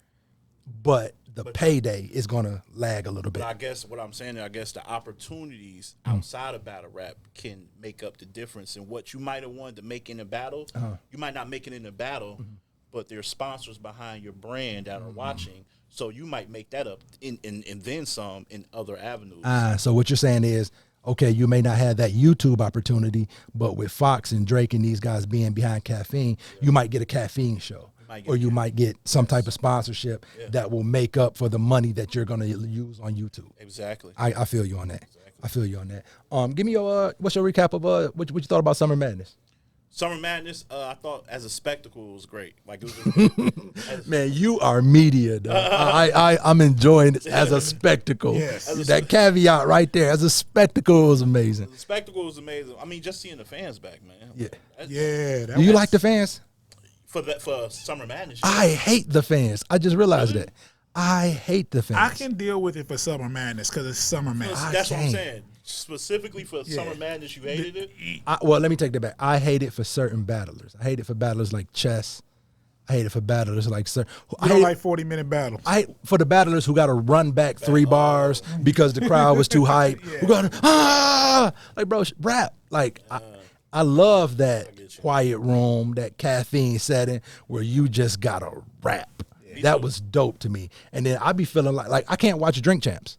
but the payday is going to lag a little bit. But I guess what I'm saying, the opportunities outside of battle rap can make up the difference in what you might have wanted to make in a battle. You might not make it in a battle, but there's sponsors behind your brand that are watching, so you might make that up in then some in other avenues. So what you're saying is, okay, you may not have that YouTube opportunity, but with Fox and Drake and these guys being behind Caffeine, you might get a Caffeine show. Or you might get some type of sponsorship that will make up for the money that you're going to use on YouTube. Exactly. I feel you on that. Exactly. I feel you on that. Give me your what's your recap of what you thought about Summer Madness? Summer Madness, I thought as a spectacle it was great. Like it was Man, you are media, though. I'm enjoying it as a spectacle. Yes. That caveat right there. As a spectacle, it was amazing. the spectacle was amazing. I mean, just seeing the fans back, man. Yeah. Yeah. Do you like the fans? For Summer Madness? I hate the fans. I just realized that. I hate the fans. I can deal with it for Summer Madness because it's Summer Madness. That's what I'm can't. saying. Specifically for Summer Madness, you hated it? Well, let me take that back. I hate it for certain battlers. I hate it for battlers like chess. I hate it for battlers like You don't like 40-minute battles. I hate for the battlers who got to run back 3 bars because the crowd was too hype. Who got to like, bro, rap. Like I love that quiet room, that caffeine setting where you just gotta rap. That was dope to me. And then I be feeling like I can't watch Drink Champs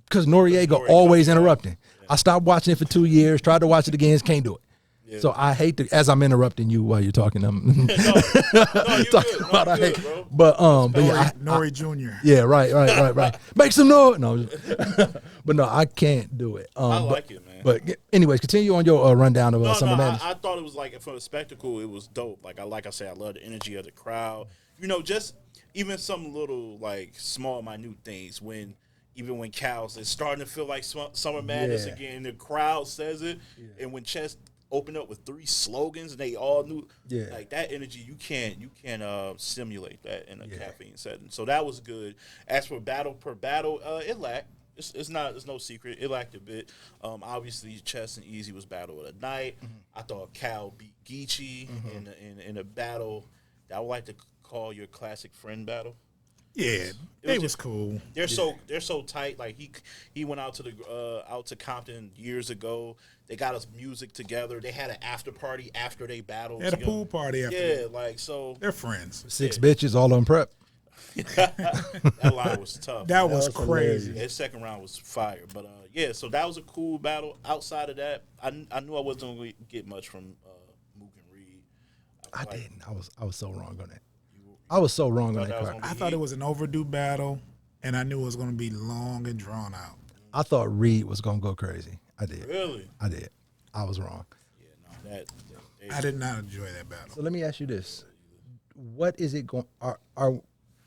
because Noriega always interrupting. I stopped watching it for 2 years, tried to watch it again, can't do it. Yeah. So I hate to, as I'm interrupting you while you're talking. No, you're talking good. about No, I hate, bro. but yeah, Nori Jr. Yeah, right. Make some noise. No, but no, I can't do it. I like it, man. But anyways, continue on your rundown of Summer Madness. I thought it was like for the spectacle, it was dope. Like I said, I love the energy of the crowd. You know, just even some little like small, minute things when. Even when Cal's is starting to feel like Summer Madness again, the crowd says it, and when Chess opened up with 3 slogans, and they all knew, like that energy, you can't simulate that in a caffeine setting. So that was good. As for battle per battle, it lacked. It's no secret. It lacked a bit. Obviously, Chess and Easy was battle of the night. I thought Cal beat Geechee in a battle that I would like to call your classic friend battle. Yeah, it was cool. They're so tight. Like he went out to Compton years ago. They got us music together. They had an after party after they battled. They had a pool party after. Yeah, like so. They're friends. 6 bitches all on prep. That line was tough. That was crazy. His second round was fire. But so that was a cool battle. Outside of that, I knew I wasn't going to get much from Mook and Reed. I didn't. I was so wrong on that. I was so wrong on that card. I thought it was an overdue battle, and I knew it was going to be long and drawn out. I thought Reed was going to go crazy. I did. Really? I did. I was wrong. Yeah, no, I did not enjoy that battle. So let me ask you this. What is it going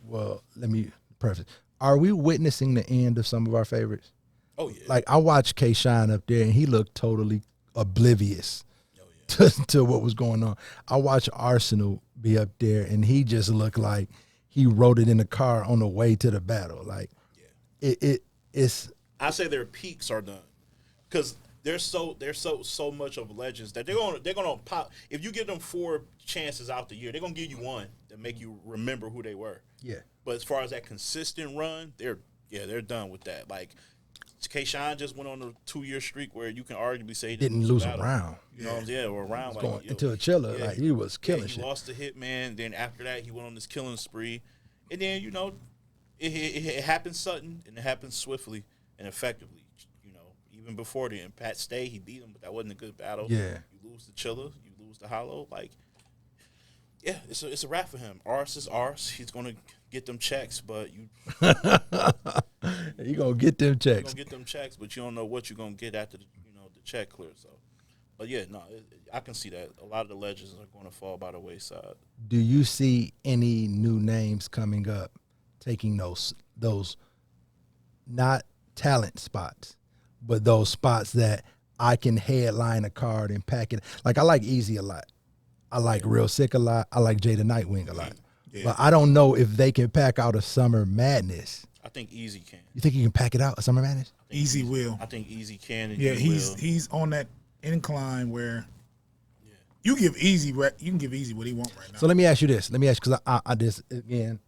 well, let me preface. Are we witnessing the end of some of our favorites? Oh, yeah. Like, I watched K-Shine up there, and he looked totally oblivious to what was going on. I watched Arsenal be up there, and he just looked like he wrote it in the car on the way to the battle. Like, it's. I say their peaks are done because they're so much of legends that they're gonna pop. If you give them 4 chances out the year, they're gonna give you one that make you remember who they were. Yeah. But as far as that consistent run, they're done with that. Like K-Shine just went on a 2-year streak where you can arguably say he didn't lose a round. You know what I'm saying? Or a round like going into a chiller. Like he was killing shit. He lost to Hitman. Then after that, he went on this killing spree. And then, it happened sudden and it happened swiftly and effectively. Even before then, Pat Stay, he beat him, but that wasn't a good battle. Yeah. You lose to Chilla, you lose to Hollow. Like, yeah, it's a wrap for him. Arse is Arse. He's going to get them checks, but you... You're going to get them checks. You're going to get them checks, but you don't know what you're going to get after the check clear. So, but yeah, no, I can see that. A lot of the legends are going to fall by the wayside. Do you see any new names coming up taking those not talent spots, but those spots that I can headline a card and pack it? Like, I like Easy a lot. I like Real Sick a lot. I like Jada Nightwing a lot. Yeah. But I don't know if they can pack out a Summer Madness. I think Easy can. You think he can pack it out, a Summer Madness? Easy will. I think Easy can. And he's on that incline where you give Easy what he want right now. So let me ask you this. Because I this again,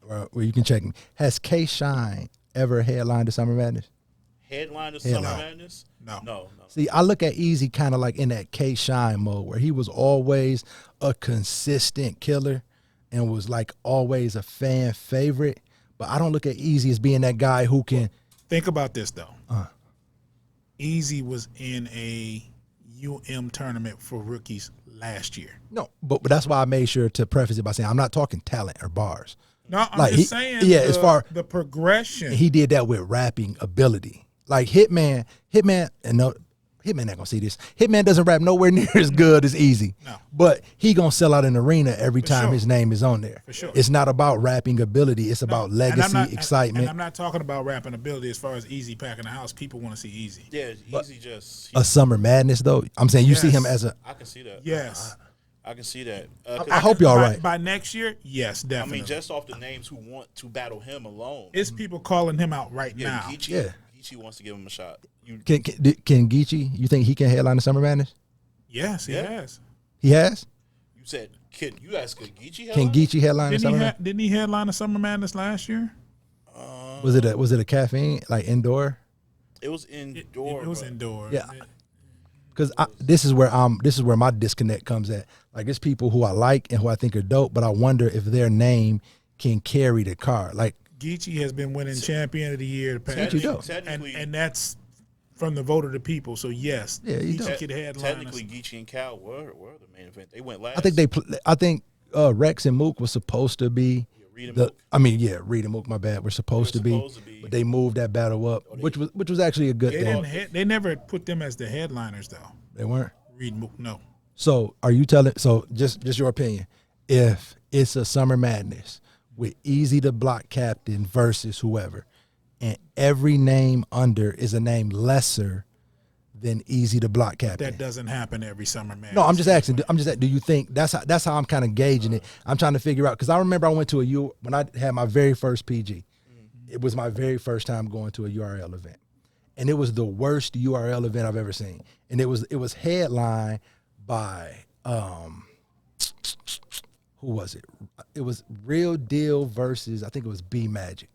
where you can check me. Has K-Shine ever headlined the Summer Madness? Headline of Summer Madness? No. See, I look at Easy kind of like in that K-Shine mode where he was always a consistent killer and was like always a fan favorite. But I don't look at Easy as being that guy who can. Think about this, though. Easy was in a tournament for rookies last year. No, but that's why I made sure to preface it by saying I'm not talking talent or bars. No, I'm just saying as far the progression. He did that with rapping ability. Like Hitman, and no, Hitman ain't gonna see this. Hitman doesn't rap nowhere near as good as Easy. No. But he gonna sell out an arena every time sure. his name is on there. For sure. It's not about rapping ability. It's about legacy, excitement. And I'm not talking about rapping ability as far as Easy packing the house. People want to see Easy. Yeah, Easy just A Summer Madness though. I'm saying you see Yes. him as a. I can see that. Yes. I can see that. I hope y'all by, right. By next year, yes, I definitely. mean, just off the names who want to battle him alone. It's people calling him out right Yeah, now. Geechee wants to give him a shot. Can Geechee? You think he can headline the Summer Madness? Yes, he has. He has. You said, kid, you asked, could Geechee Can headline? Geechee headline the Summer Madness? Didn't he headline the Summer Madness last year? Was it a caffeine like indoor? It was indoor. It was but- indoor. Yeah. Because this is where my disconnect comes at. Like, it's people who I like and who I think are dope, but I wonder if their name can carry the car. Like, Geechee has been winning champion of the year the past, Geechee dope. Technically, and that's from the vote of the people. So yes, Yeah, he Geechee dope. could headline. technically, Geechee and Cal were the main event. They went last. I think Rex and Mook was supposed to be. Reed and Mook. Reed and Mook, my bad, were supposed to be, supposed to be. but they moved that battle up, which was actually a good thing. They never put them as the headliners though. They weren't. Reed Mook, no. So are you telling? So just your opinion. If it's a Summer Madness with Easy the Block Captain versus whoever, and every name under is a name lesser than Easy the Block Captain. That doesn't happen every Summer Madness. No, I'm just asking. Do you think that's how I'm kind of gauging it? I'm trying to figure out because I remember I went to when I had my very first PG. It was my very first time going to a URL event, and it was the worst URL event I've ever seen. And it was headlined by who was it? It was Real Deal versus I think it was B Magic.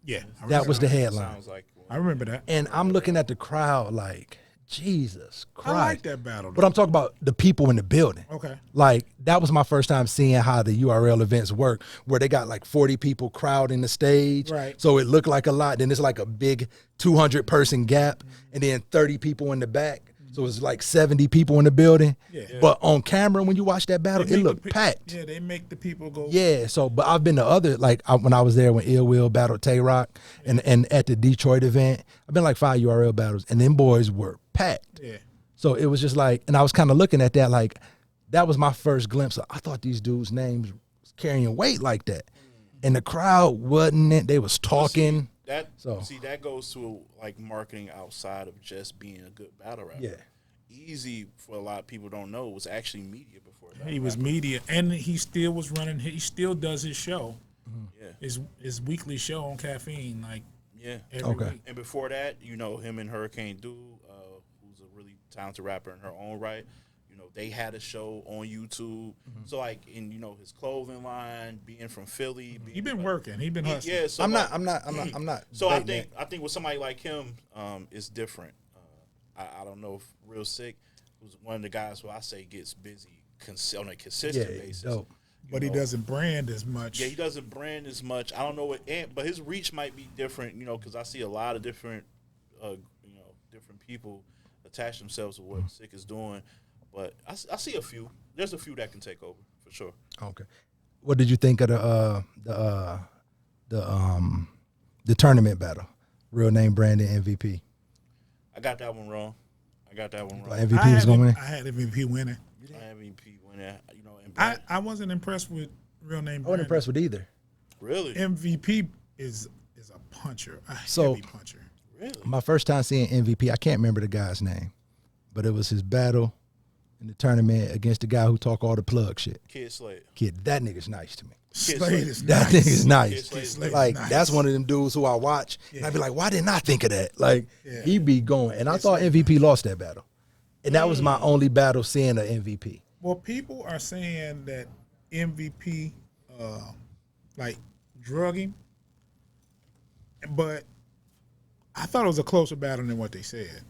Yeah, That was the headline. Sounds like I remember that. And I'm looking at the crowd like, Jesus Christ. I like that battle. But I'm talking about the people in the building. Okay. Like, that was my first time seeing how the URL events work, where they got like 40 people crowding the stage. Right. So it looked like a lot. Then it's like a big 200-person gap, and then 30 people in the back. So it's like 70 people in the building. Yeah. But on camera, when you watch that battle, They it make looked the packed. Yeah, they make the people go. Yeah, so but I've been to other when I was there when Ill Will battled Tay Rock and at the Detroit event, I've been like 5 URL battles and them boys were packed. Yeah. So it was just like, and I was kind of looking at that like, that was my first glimpse of, I thought these dudes' names was carrying weight like that, and the crowd wasn't it. They was talking. that goes to like marketing outside of just being a good battle rapper. Yeah. Easy for a lot of people don't know was actually media before that. He was media, and he still was running. He still does his show. Yeah. His weekly show on Caffeine, like Yeah. every Okay. week. And before that, him and Hurricane Du, who's a really talented rapper in her own right, they had a show on YouTube. So like in his clothing line, being from Philly, He been working. He been hustling. yeah. So I'm like- not. So I debating think with somebody like him, is different. I don't know if Real Sick, who's one of the guys who I say gets busy on a consistent Yeah, basis. dope. But he doesn't brand as much. Yeah, he doesn't brand as much. I don't know but his reach might be different, because I see a lot of different, different people attach themselves to what Sick is doing. But I see a few. There's a few that can take over for sure. Okay. What did you think of the tournament battle? Real name Brandon MVP. I got that one wrong. MVP was gonna win. I had MVP winning. I have MVP winning. And I wasn't impressed with real name. I wasn't Brandon. impressed with either. really, MVP is a puncher, a So- heavy puncher. really. My first time seeing MVP, I can't remember the guy's name, but it was his battle in the tournament against the guy who talk all the plug shit. Kid Slade. Kid, that nigga's nice to me. Slade is That nice. nigga's nice. Kid Slade is Like, nice. that's one of them dudes who I watch, and I be like, why didn't I think of that? Like, Yeah. he be going. And I thought MVP lost that battle. And that was my only battle seeing an MVP. Well, people are saying that MVP, like, drug him, but I thought it was a closer battle than what they said.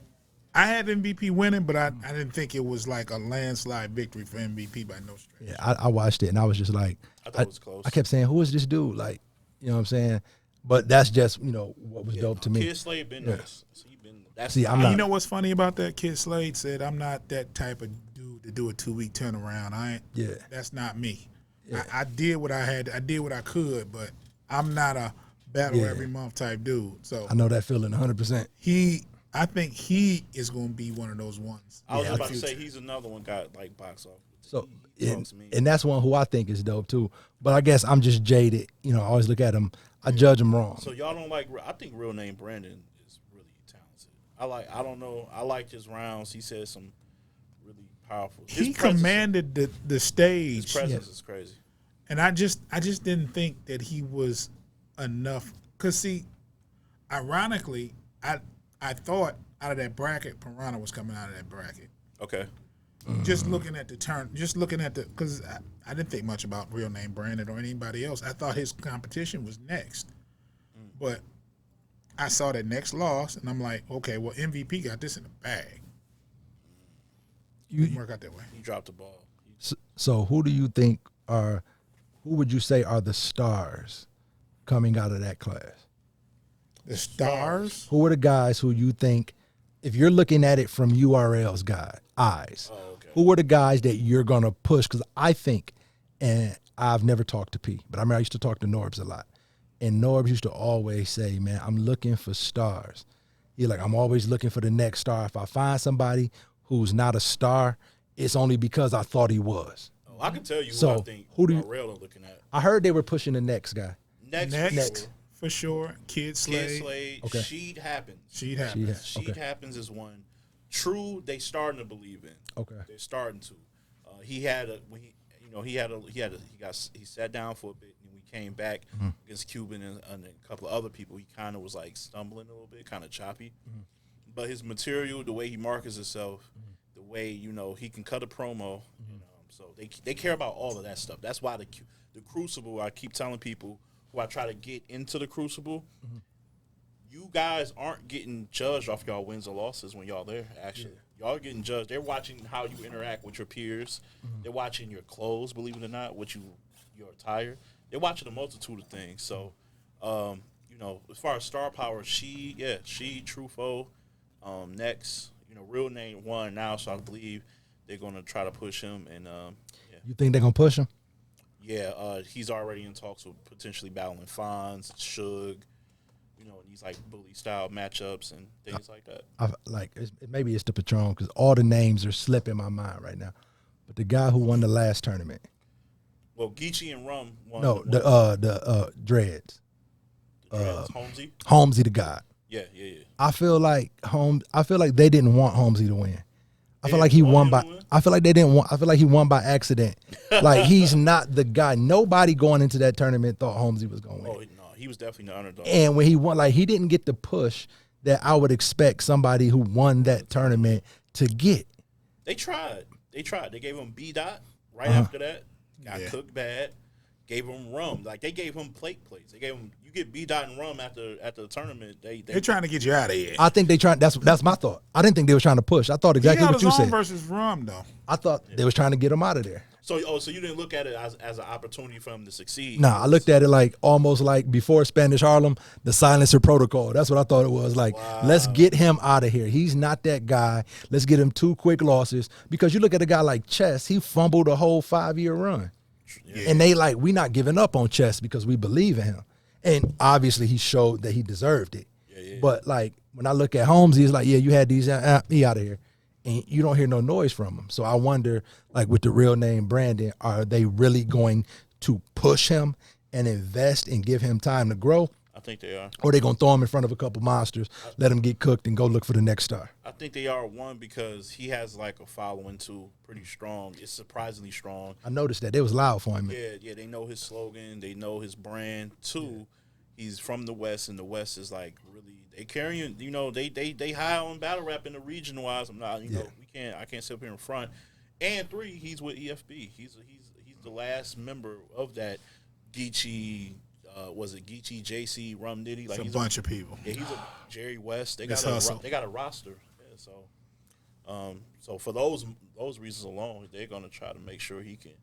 I had MVP winning, but I didn't think it was like a landslide victory for MVP by no stretch. Yeah, I watched it, and I was just like, I thought it was close. I kept saying, who is this dude? Like, you know what I'm saying? But that's just, what was dope to me. Kid Slade been nice. So he been. That's See, I'm And not. you know what's funny about that? Kid Slade said, "I'm not that type of dude to do a 2-week turnaround. I ain't. Yeah. That's not me. Yeah. I did what I had. I did what I could, but I'm not a battle Yeah. every month type dude. So I know that feeling 100%. he I think he is going to be one of those ones. I was just about to say he's another one got like box office. So He and that's one who I think is dope too. But I guess I'm just jaded. You know, I always look at him. I judge him wrong. So y'all don't like? I think real name Brandon is really talented. I don't know. I liked his rounds. He said some really powerful. He commanded the stage. His presence is crazy. And I just didn't think that he was enough. Cause see, ironically, I thought out of that bracket, Piranha was coming out of that bracket. Okay. Just looking at because I didn't think much about real name Brandon or anybody else. I thought his competition was next. But I saw that next loss, and I'm like, okay, well, MVP got this in the bag. Didn't work out that way. He dropped the ball. So who do you think who would you say are the stars coming out of that class? The stars? Who are the guys who you think, if you're looking at it from URL's eyes, who are the guys that you're going to push? Because I think, and I've never talked to P, but I remember I used to talk to Norbs a lot. And Norbs used to always say, man, I'm looking for stars. He's like, I'm always looking for the next star. If I find somebody who's not a star, it's only because I thought he was. Oh, I can tell you so who I think who do you, Rail are looking at. I heard they were pushing the next guy. Next. For sure. Kid Slade. Okay. Sheed Happens. Sheed Happens is one. True, they starting to believe in. Okay. They're starting to. He sat down for a bit and we came back against Cuban and a couple of other people. He kind of was like stumbling a little bit, kind of choppy. But his material, the way he markets himself, the way, he can cut a promo, so they care about all of that stuff. That's why the Crucible, I keep telling people who I try to get into the Crucible, you guys aren't getting judged off y'all wins or losses when y'all there, actually. Y'all are getting judged. They're watching how you interact with your peers. They're watching your clothes, believe it or not, your attire. They're watching a multitude of things. So, as far as star power, she, Truffaut, next, real name one now, so I believe they're going to try to push him. And You think they're going to push him? Yeah, he's already in talks with potentially battling Fonz, Suge, these like bully style matchups and things like that. Maybe it's the Patron because all the names are slipping my mind right now. But the guy who won the last tournament. Well, Geechee and Rum won. No, the Dreads. Holmesy? Holmesy the guy. Yeah. I feel like they didn't want Holmesy to win. I feel like he won by. I feel like they didn't want. I feel like he won by accident. Like he's not the guy. Nobody going into that tournament thought Holmesy was going to win. Oh no, he was definitely the underdog. And when he won, like he didn't get the push that I would expect somebody who won that tournament to get. They tried. They gave him B dot right after that. Got cooked bad. Gave him Rum. Like they gave him plates. They gave him. You get B dot and Rum after the tournament. They're trying to get you out of here. I think they trying. That's my thought. I didn't think they were trying to push. I thought exactly what you said. Versus Rum though. I thought they was trying to get him out of there. So you didn't look at it as an opportunity for him to succeed? Nah, I looked at it like almost like before Spanish Harlem, the silencer protocol. That's what I thought it was. Like, let's get him out of here. He's not that guy. Let's get him 2 quick losses. Because you look at a guy like Chess, he fumbled a whole 5-year run. Yeah. And they like, we not giving up on Chess because we believe in him. And obviously he showed that he deserved it. Yeah. But like, when I look at Holmes, he's like, you had these, he out of here. And you don't hear no noise from him. So I wonder, like with the real name Brandon, are they really going to push him and invest and give him time to grow? I think they are. Or are they going to throw him in front of a couple monsters, let him get cooked, and go look for the next star? I think they are, one, because he has like a following too, pretty strong. It's surprisingly strong. I noticed that. It was loud for him. Yeah, they know his slogan. They know his brand. 2, he's from the West, and the West is like really, they carrying, they high on battle rap in the region wise. I'm not, I can't sit up here in front. And 3, he's with EFB. He's the last member of that Geechee. Was it Geechee, JC, Rum Nitty? Like he's a bunch of people. Yeah, he's a Jerry West. They got a roster. Yeah, so for those reasons alone, they're gonna try to make sure he can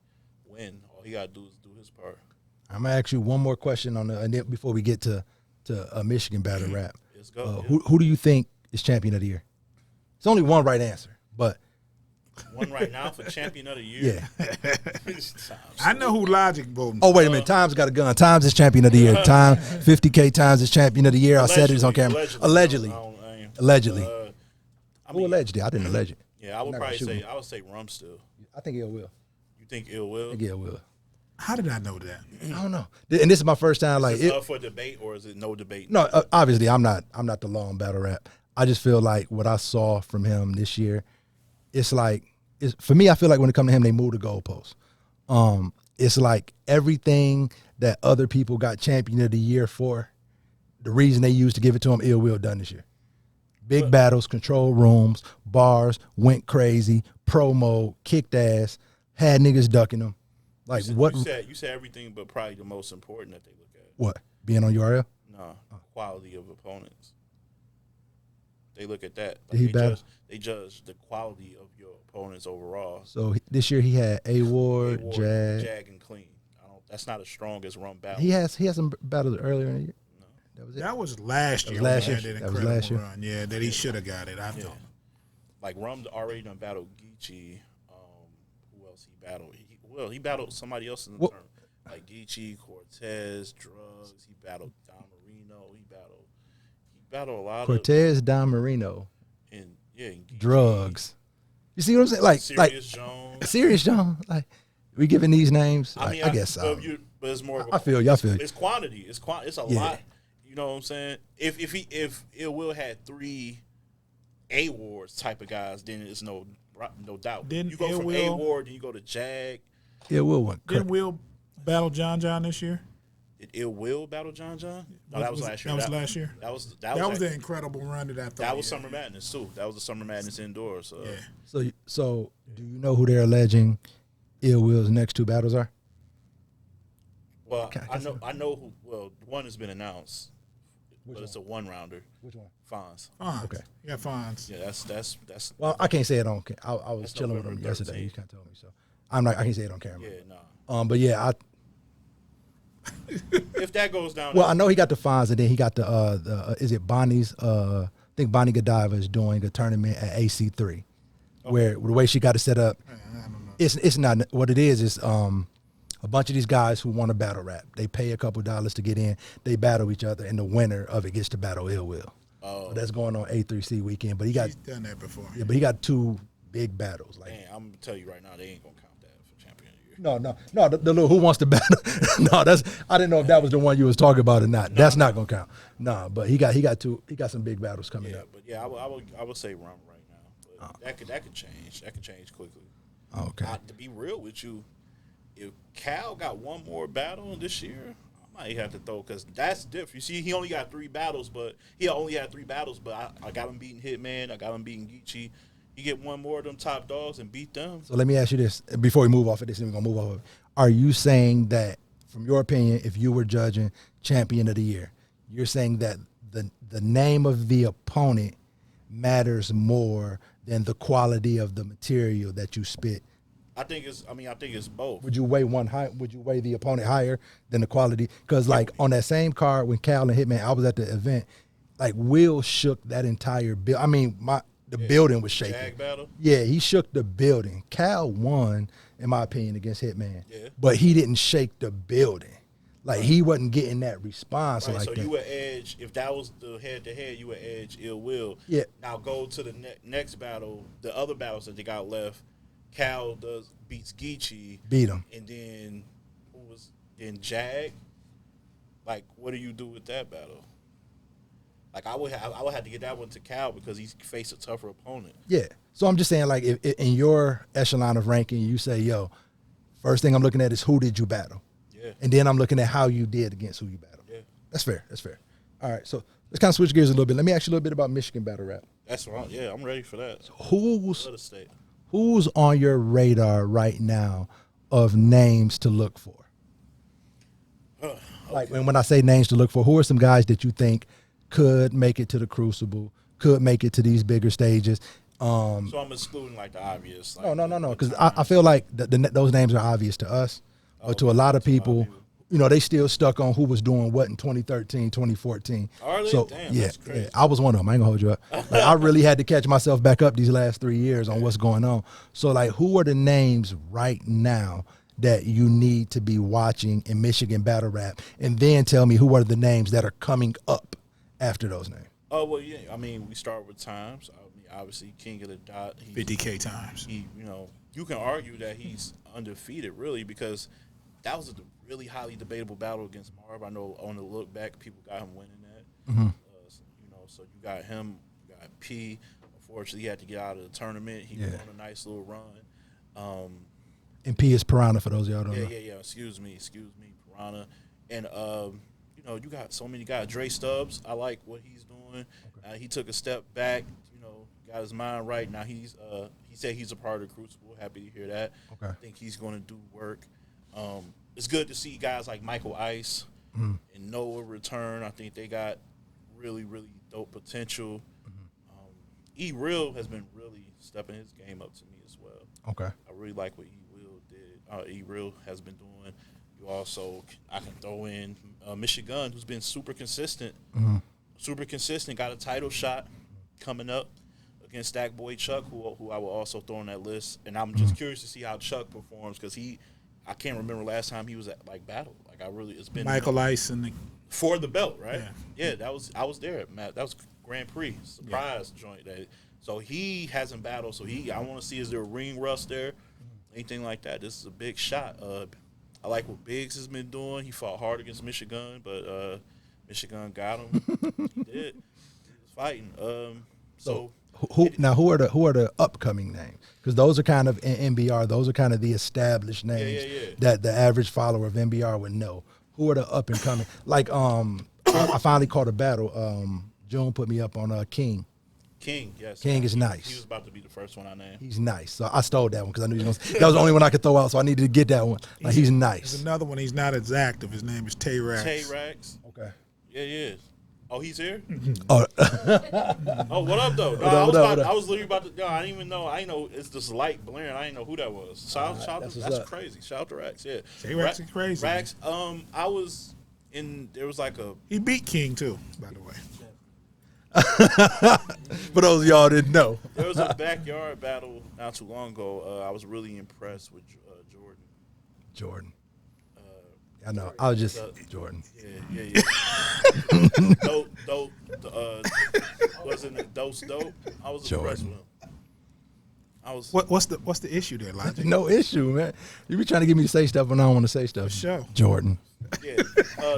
win. All he gotta do is do his part. I'm gonna ask you one more question before we get to Michigan battle rap. Let's go. Who do you think is champion of the year? It's only one right answer, but one right now for champion of the year. Yeah. I know who Logic voting. Oh, wait a minute. Times got a gun. Times is champion of the year. Time 50K Times is champion of the year. I said it on camera. Allegedly. Allegedly. I Who mean, alleged it? I didn't allege it. yeah, I would Not probably gonna shoot say I would say Rum still. I think Ill will. You think Ill will? I think Ill will. How did I know that? I don't know. And this is my first time. Like, Is it up for debate or is it no debate? no, obviously I'm not the law on battle rap. I just feel like what I saw from him this year, it's like, for me, I feel like when it comes to him, they move the goalposts. It's like everything that other people got champion of the year for, the reason they used to give it to him, Ill Will done this year. Big battles, control rooms, bars, went crazy, promo, kicked ass, had niggas ducking them. Like what? You said everything, but probably the most important that they look at. What? Being on URL? No, quality of opponents. They look at that. Did he battle? They judge the quality of your opponents overall. So this year he had A-Ward, Jag, and Clean. That's not as strong as Rum battle. He has some battles earlier in the year. No, that was it. That was last year. Last year. That That was last year. run. Yeah, that he should have got it. I thought. Like Rum already done battled Geechee. Who else he battled? He battled somebody else in the tournament. Like Geechee, Cortez, Drugs. He battled Don Marino. He battled a lot Cortez, Don Marino, and Geechee. Drugs. You see what I'm saying? Like Serious Jones. Like we giving these names. I mean, I guess so. But it's more. I feel you. I feel you. It's quantity. It's a lot. You know what I'm saying? If Ill Will had 3 A-Wards type of guys, then it's no doubt. Then you go from A-Ward, then you go to Jag. Ill Will went. Did Will battle John this year? Did Ill Will battle John? No, that was last year. That was last year. That was the incredible run that I thought. That was Summer Madness too. That was the Summer Madness indoors. So. Yeah. So do you know who they're alleging Ill Will's next 2 battles are? Well, I know who. Well, one has been announced, but it's a 1-rounder. Which one? Fonz. Okay. Yeah, Fonz. Yeah, that's. Well, I can't say it on. I was chilling with him November yesterday. 13th. He kind of told me so. I can't say it on camera. Yeah, no. But yeah, if that goes down. Well, I know he got the Fonz, and then he got the is it Bonnie's? I think Bonnie Godiva is doing a tournament at AC3, where the way she got it set up, I don't know. it's not what it is. It's a bunch of these guys who want to battle rap. They pay a couple $dollars to get in. They battle each other, and the winner of it gets to battle Ill Will. Oh, that's going on A3C weekend. But he's done that before. Yeah, but he got 2 big battles. Like, man, I'm gonna tell you right now, they ain't gonna count that for champion of the year. No. The little Who Wants to Battle. No, I didn't know if that was the one you was talking about or not. That's not gonna count. No, but he got some big battles coming up. But yeah, I would say Rum right now. But that could change. That could change quickly. Okay. To be real with you, if Cal got one more battle this year, I might have to throw, because that's different. You see, he only got 3 battles, but I got him beating Hitman. I got him beating Geechee. You get one more of them top dogs and beat them. So let me ask you this before we move off of this, and we're gonna move off of it. Are you saying that, from your opinion, if you were judging champion of the year, you're saying that the name of the opponent matters more than the quality of the material that you spit? I think it's both. Would you weigh the opponent higher than the quality? Because like on that same card when Cal and Hitman, I was at the event, like Will shook that entire bill. I mean, the building was shaking. Jag battle? Yeah, he shook the building. Cal won, in my opinion, against Hitman. Yeah. But he didn't shake the building. Like, he wasn't getting that response like so that. You would edge, if that was the head-to-head, you would edge Ill Will. Yeah. Now go to the next battle, the other battles that they got left. Cal beats Geechee. Beat him. And then, then Jag? Like, what do you do with that battle? Like, I would have to get that one to Cal because he's faced a tougher opponent. Yeah. So I'm just saying, like, if in your echelon of ranking, you say, yo, first thing I'm looking at is who did you battle? Yeah. And then I'm looking at how you did against who you battled. Yeah. That's fair. All right, so let's kind of switch gears a little bit. Let me ask you a little bit about Michigan battle rap. That's right. Yeah, I'm ready for that. So who's on your radar right now of names to look for? Okay. Like, when I say names to look for, who are some guys that you think could make it to the Crucible, could make it to these bigger stages? So I'm excluding like the obvious. Like, no, because I feel like those names are obvious to us, but to a lot of people, you know, they still stuck on who was doing what in 2013, 2014. Are they? So, Damn, yeah, that's crazy. I was one of them. I ain't gonna hold you up. Like, I really had to catch myself back up these last 3 years on what's going on. So, like, who are the names right now that you need to be watching in Michigan battle rap? And then tell me who are the names that are coming up after those names. Oh well, yeah. I mean, we start with times. I mean, obviously, King of the Dot. 50K times. You can argue that he's undefeated, really, because that was a really highly debatable battle against Marv. I know on the look back, people got him winning that. So you got him, you got P. Unfortunately, he had to get out of the tournament. He was on a nice little run. And P is Piranha for those of y'all don't know. Yeah. Excuse me, Piranha. And you got so many guys. Dre Stubbs, I like what he's doing. He took a step back. Got his mind right. Now he said he's a part of the Crucible. Happy to hear that. Okay. I think he's going to do work. It's good to see guys like Michael Ice and Noah return. I think they got really, really dope potential. E-Real has been really stepping his game up to me as well. Okay. I really like what E-Real did. E-Real has been doing. I can throw in Michigan, who's been super consistent. Got a title shot coming up against Stack Boy Chuck, who I will also throw on that list. And I'm just curious to see how Chuck performs because I can't remember last time he was at battle. It's been Michael Ice and for the belt, right? Yeah, I was there, Matt. That was Grand Prix surprise joint. So he hasn't battled. So I want to see, is there a ring rust there, anything like that? This is a big shot. I like what Biggs has been doing. He fought hard against Michigan, but Michigan got him. He did. He was fighting. So who are the upcoming names? Because those are kind of in NBR. Those are kind of the established names that the average follower of NBR would know. Who are the up and coming? I finally caught a battle. June put me up on King. King, yes. King is nice. He was about to be the first one I named. He's nice. So I stole that one because I knew that was the only one I could throw out. So I needed to get that one. He's nice. There's another one. He's not as active. His name is Tay-Rax. Tay-Rax. Okay. Yeah. Oh, he's here? Oh, oh, what up, though? I was literally about to. I didn't even know. I didn't know it's this light blaring. I didn't know who that was. That's crazy. Shout out to Rax. Yeah. Tay-Rax is crazy. Rax. I was in. There was He beat King too, by the way. For those of y'all didn't know, there was a backyard battle not too long ago. I was really impressed with Jordan. I know. I was just Jordan. Yeah. Dope. Wasn't it Dope? I was impressed with him. What's the issue there, Logic? No issue, man. You be trying to get me to say stuff when I don't want to say stuff. For sure. Jordan. Yeah.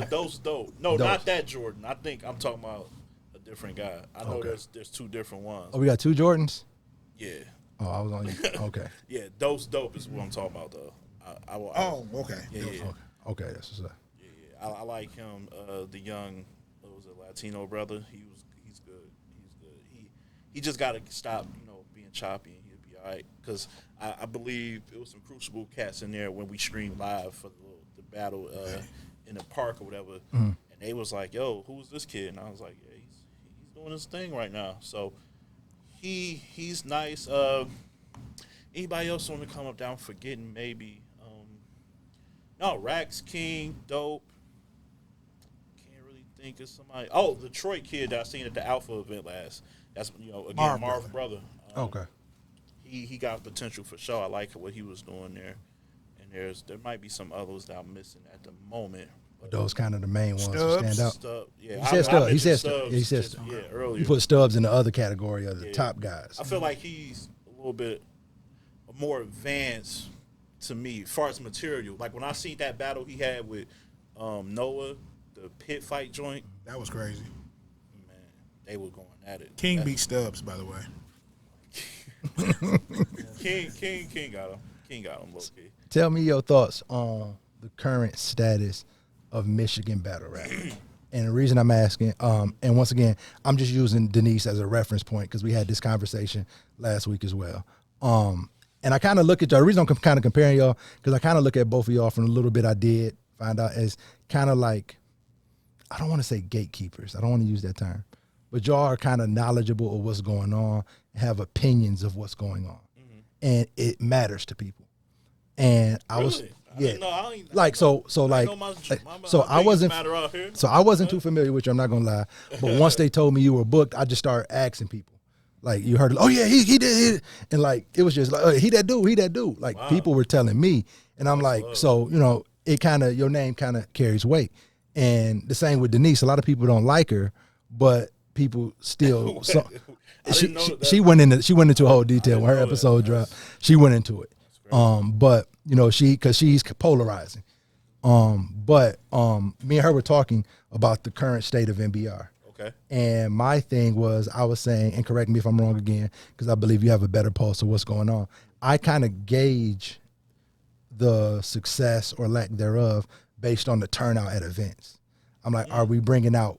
Dope. No, not that Jordan. I think I'm talking about a different guy. I know there's two different ones. Oh, we got two Jordans? Yeah. Oh, I was on you. Okay. Yeah, Dope is what I'm talking about, though. Okay. Yeah. Okay, that's what's up. Yeah. I like him. The young, what was it, Latino brother. He's good. He just got to stop, being choppy, and he'll be all right. Because I believe it was some Crucible cats in there when we streamed live for the battle in the park or whatever, and they was like, "Yo, who's this kid?" And I was like, "Yeah, he's doing his thing right now." So he's nice. Anybody else want to come up down forgetting maybe? No, Rax, King, Dope. Can't really think of somebody. Oh, the Detroit kid that I seen at the Alpha event last. That's again Marv brother. Okay. He got potential for sure. I like what he was doing there. And there might be some others that I'm missing at the moment. But those kind of the main ones that stand out. Stubbs. Yeah, he said Stubbs. He said Stubbs. Yeah, earlier. You put Stubbs in the other category of the top guys. I feel like he's a little bit more advanced to me as far as material. Like when I seen that battle he had with Noah, the pit fight joint. That was crazy. Man, they were going at it. King beat Stubbs, by the way. King got him. King got him, low-key. Tell me your thoughts on the current status of Michigan battle rap. And the reason I'm asking, and once again, I'm just using Denise as a reference point because we had this conversation last week as well. And I kind of look at y'all. The reason I'm kind of comparing y'all because I kind of look at both of y'all from a little bit I did find out as kind of like, I don't want to say gatekeepers. I don't want to use that term. But y'all are kind of knowledgeable of what's going on, have opinions of what's going on. Mm-hmm. And it matters to people. And I was, I wasn't too familiar with you, I'm not going to lie. But once they told me you were booked, I just started asking people. Like you heard, oh yeah, he did. And like, it was just like, oh, he that dude. Like people were telling me. And I'm like, so, it kind of, your name kind of carries weight. And the same with Denise. A lot of people don't like her, but people still. I didn't know that. She went into a whole detail when her episode dropped. She went into it. But you know, because she's polarizing. But me and her were talking about the current state of NBR. Okay. And my thing was, I was saying, and correct me if I'm wrong again, because I believe you have a better pulse of what's going on. I kind of gauge the success or lack thereof based on the turnout at events. I'm like, are we bringing out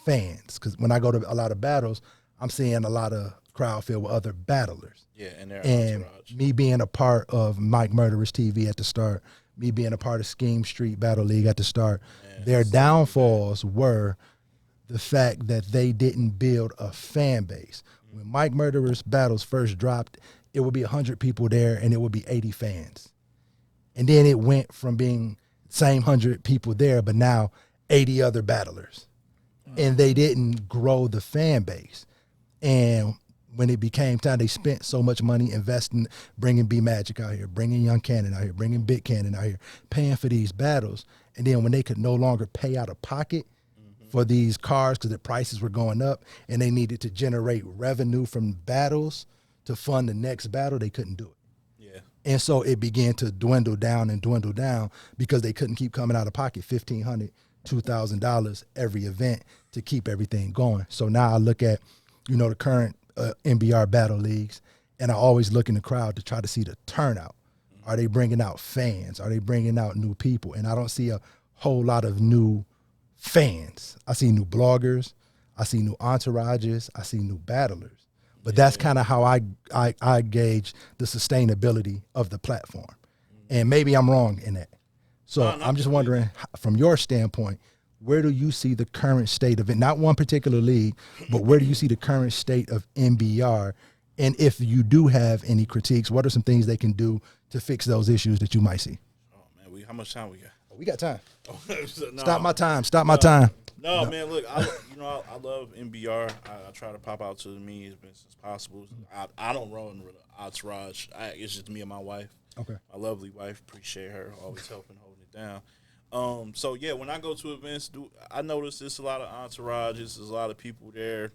fans? Because when I go to a lot of battles, I'm seeing a lot of crowd filled with other battlers. Yeah, and their And entourage. me being a part of Mike Murderer's TV at the start, me being a part of Scheme Street Battle League at the start, their downfalls were the fact that they didn't build a fan base. When Mike Murderer's battles first dropped, it would be 100 people there and it would be 80 fans. And then it went from being same 100 people there, but now 80 other battlers. And they didn't grow the fan base. And when it became time, they spent so much money investing, bringing B Magic out here, bringing Young Cannon out here, bringing Big Cannon out here, paying for these battles. And then when they could no longer pay out of pocket for these cars because the prices were going up and they needed to generate revenue from battles to fund the next battle, they couldn't do it. Yeah. And so it began to dwindle down because they couldn't keep coming out of pocket $1,500, $2,000 every event to keep everything going. So now I look at, you know, the current NBR battle leagues, and I always look in the crowd to try to see the turnout. Are they bringing out fans? Are they bringing out new people? And I don't see a whole lot of new fans. I see new bloggers. I see new entourages. I see new battlers. But that's kind of how I gauge the sustainability of the platform. And maybe I'm wrong in that. So I'm just wondering, from your standpoint, where do you see the current state of it? Not one particular league, but where do you see the current state of NBR? And if you do have any critiques, what are some things they can do to fix those issues that you might see? Oh man, how much time we got? Oh, we got time. No, Stop my time. Stop my time. No, man, look, I love NBR. I try to pop out to the me as best as possible. I don't run with an entourage. It's just me and my wife. Okay. My lovely wife. Appreciate her. Always helping, holding it down. So, yeah, when I go to events, I notice there's a lot of entourages. There's a lot of people there,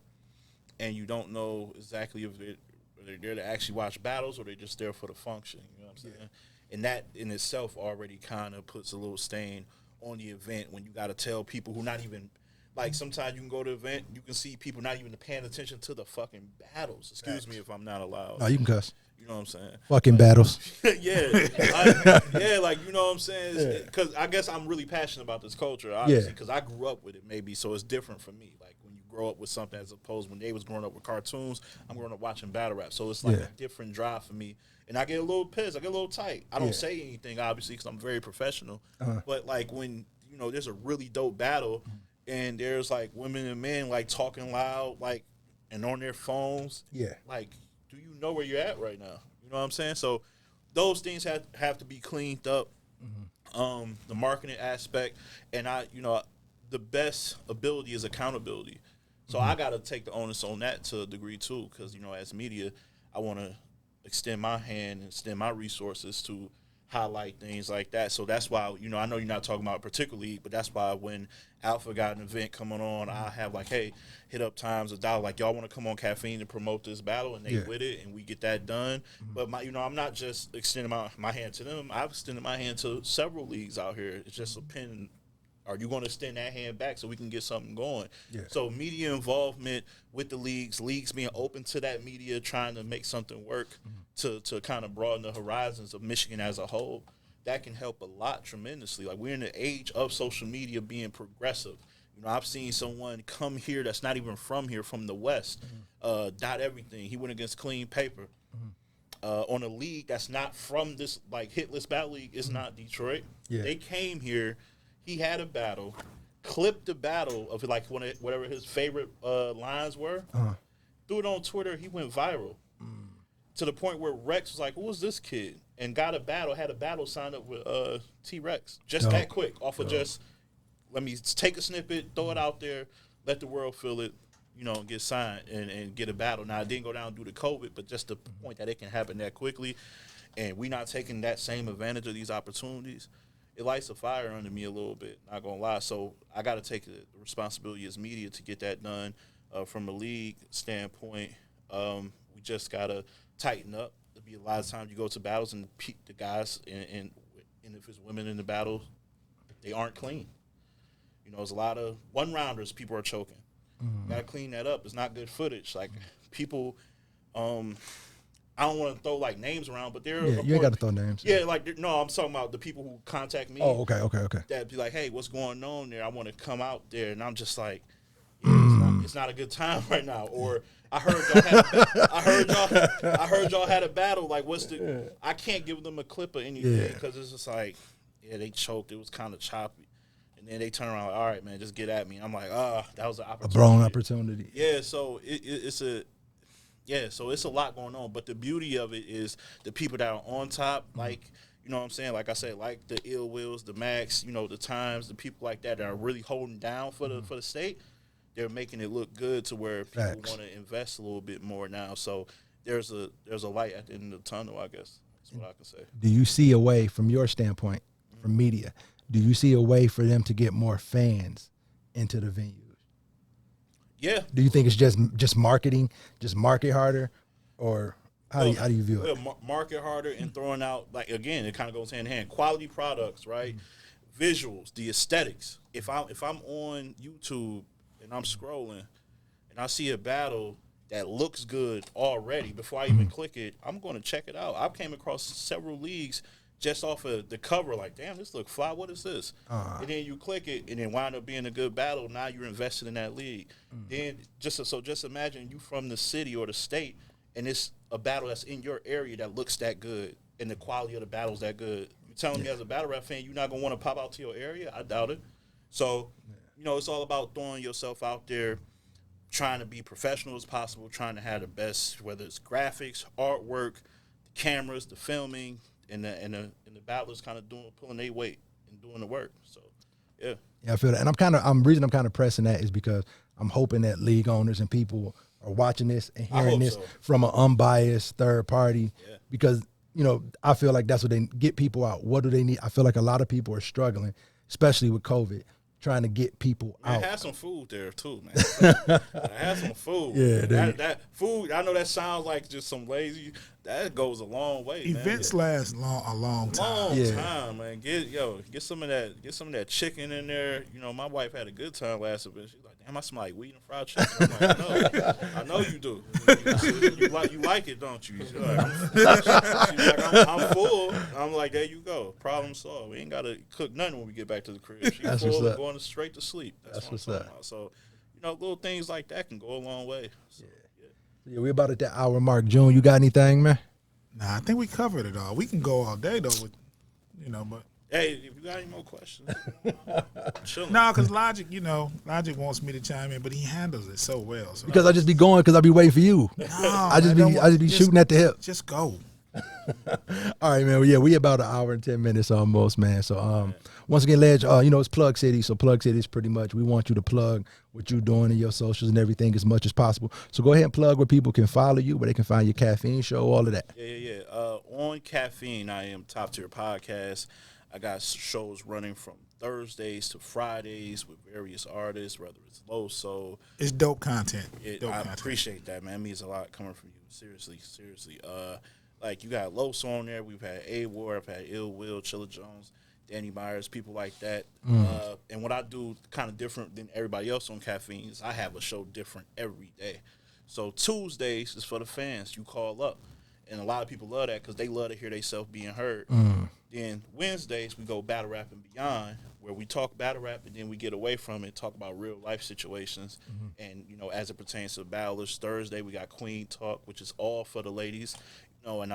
and you don't know exactly if they're there to actually watch battles or they're just there for the function. You know what I'm saying? Yeah. And that in itself already kind of puts a little stain on the event when you got to tell people who not even – like sometimes you can go to an event, you can see people not even paying attention to the fucking battles. Excuse me if I'm not allowed. No, you can cuss. You know what I'm saying? Fucking battles. Yeah, like, you know what I'm saying? Because I guess I'm really passionate about this culture, obviously, because I grew up with it maybe, so it's different for me. Like, when you grow up with something as opposed when they was growing up with cartoons, I'm growing up watching battle rap. So it's like a different drive for me. And I get a little pissed. I get a little tight. I don't say anything, obviously, because I'm very professional. But, like, when, you know, there's a really dope battle and there's, like, women and men, like, talking loud, like, and on their phones. Yeah. Like, do you know where you're at right now? You know what I'm saying? So those things have to be cleaned up. The marketing aspect, and the best ability is accountability. So I got to take the onus on that to a degree too, because as media, I want to extend my hand and extend my resources to highlight things like that. So that's why I know you're not talking about particularly, but that's why when Alpha got an event coming on, I have like, hey, hit up Times $1, like y'all want to come on Caffeine to promote this battle, and they with it, and we get that done. But I'm not just extending my hand to them. I've extended my hand to several leagues out here. It's just a pin. Are you going to extend that hand back so we can get something going? Yeah. So media involvement with the leagues being open to that media, trying to make something work to kind of broaden the horizons of Michigan as a whole, that can help a lot tremendously. Like, we're in the age of social media being progressive. I've seen someone come here that's not even from here, from the West, dot everything. He went against Clean Paper. On a league that's not from this, like, Hitless Battle League, it's not Detroit. Yeah. They came here. He had a battle, clipped the battle of like whatever his favorite lines were, threw it on Twitter. He went viral to the point where Rex was like, "Who was this kid?" and had a battle signed up with T-Rex. Just that quick, off of just let me take a snippet, throw it out there, let the world feel it, get signed and get a battle. Now, it didn't go down due to COVID, but just the point that it can happen that quickly, and we not taking that same advantage of these opportunities. It lights a fire under me a little bit, not gonna lie. So I got to take the responsibility as media to get that done. from a league standpoint, we just gotta tighten up. There'll be a lot of times you go to battles and the guys and if it's women in the battle, they aren't clean. You know, there's a lot of one-rounders people are choking. Gotta clean that up. It's not good footage. Like people, I don't want to throw like names around, but there. Yeah, you ain't got to throw names. Yeah, like no, I'm talking about the people who contact me. Oh, okay. That be like, hey, what's going on there? I want to come out there, and I'm just like, it's not a good time right now. Or I heard y'all had a battle. Like, what's the? I can't give them a clip or anything because it's just like, yeah, they choked. It was kind of choppy. And then they turn around like, all right, man, just get at me. I'm like, that was an opportunity. A blown opportunity. Yeah, so it's a lot going on. But the beauty of it is the people that are on top, like, you know what I'm saying? Like I said, like the Ill Wills, the Max, you know, the Times, the people like that are really holding down for the state. They're making it look good to where people want to invest a little bit more now. So there's a light at the end of the tunnel, I guess. That's what I can say. Do you see a way, from your standpoint, from media, do you see a way for them to get more fans into the venues? Yeah. Do you think it's just marketing, just market harder, or how do you view it? Market harder and throwing out, like, again, it kind of goes hand in hand. Quality products, right? Visuals, the aesthetics. If I'm on YouTube and I'm scrolling and I see a battle that looks good already before I even click it, I'm going to check it out. I came across several leagues just off of the cover, like, damn, this look fly. What is this? And then you click it, and then wind up being a good battle. Now you're invested in that league. Then just imagine you from the city or the state, and it's a battle that's in your area that looks that good, and the quality of the battle's that good. You telling me as a battle rap fan, you're not gonna want to pop out to your area? I doubt it. So, you know, it's all about throwing yourself out there, trying to be professional as possible, trying to have the best, whether it's graphics, artwork, the cameras, the filming. And the battlers kind of pulling their weight and doing the work. So, yeah. Yeah, I feel that. And reason I'm kind of pressing that is because I'm hoping that league owners and people are watching this and hearing this from an unbiased third party. Yeah. Because, you know, I feel like that's what they get people out. What do they need? I feel like a lot of people are struggling, especially with COVID, trying to get people out. I had some food there too, man. I had some food. Yeah, that food. I know that sounds like just some lazy. That goes a long way. Events last a long time. Long time, man. Get some of that chicken in there. You know, my wife had a good time last event. She's like, damn, I smell like weed and fried chicken. I'm like, no, I know you do. You like it, don't you? She's like, I'm full. I'm like, there you go. Problem solved. We ain't gotta cook nothing when we get back to the crib. She's full and going straight to sleep. That's what's up. So, you know, little things like that can go a long way. So, yeah, we about at that hour mark. June, you got anything, man? Nah, I think we covered it all. We can go all day though, with, you know, but hey, if you got any more questions, no, because Logic wants me to chime in, but he handles it so well. So because I just be going because I be waiting for you. No, I just be shooting at the hip. Just go. All right, man. Well, yeah, we about an hour and 10 minutes almost, man. So, once again, Ledge, you know, it's Plug City. So Plug City is pretty much, we want you to plug what you're doing in your socials and everything as much as possible. So go ahead and plug where people can follow you, where they can find your Caffeine show, all of that. Yeah. On Caffeine, I am Top Tier Podcast. I got shows running from Thursdays to Fridays with various artists, whether it's Low Soul. It's dope content. I appreciate that, man. It means a lot coming from you. Seriously. Like, you got Low Soul on there. We've had A-War. I've had Ill Will, Chilla Jones, Danny Myers, people like that. And what I do kind of different than everybody else on Caffeine is I have a show different every day. So Tuesdays is for the fans. You call up. And a lot of people love that because they love to hear themselves being heard. Then Wednesdays, we go Battle Rap and Beyond, where we talk battle rap and then we get away from it, talk about real life situations. And, you know, as it pertains to battlers. Thursday, we got Queen Talk, which is all for the ladies. You know, and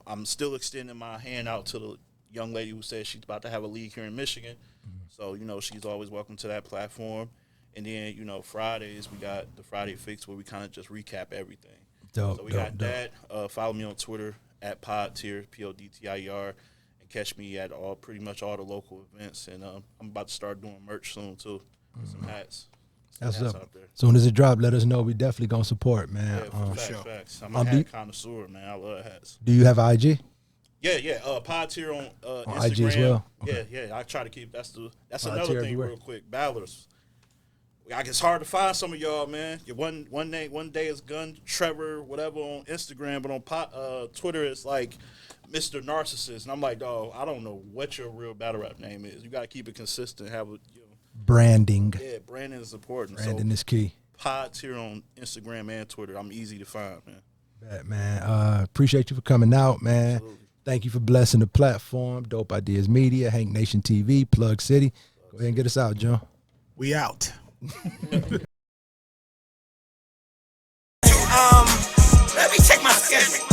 I'm still extending my hand out to the young lady who says she's about to have a league here in Michigan. So, you know, she's always welcome to that platform. And then, you know, Fridays, we got the Friday Fix where we kind of just recap everything. So we got that. Follow me on Twitter at Podtier, Podtier, and catch me at pretty much all the local events. And I'm about to start doing merch soon, too. Some hats. That's up. Out there. Soon as it drop, let us know. We definitely gonna support, man. Yeah, facts. I'm a hat connoisseur, man. I love hats. Do you have IG? Yeah. Podtier on Instagram. IG as well. Okay. Yeah. I try to keep. That's another thing, everywhere. Real quick. Ballers. Like, it's hard to find some of y'all, man. One day is Gun Trevor, whatever on Instagram, but on Twitter it's like Mr. Narcissist, and I'm like, dog, I don't know what your real battle rap name is. You gotta keep it consistent. Have a branding. Yeah, branding is important. Branding is key. Pods here on Instagram and Twitter. I'm easy to find, man. Bet, man. Appreciate you for coming out, man. Absolutely. Thank you for blessing the platform. Dope Ideas Media, Hank Nation TV, Plug City. Go ahead and get us out, John. We out. Let me check my schedule.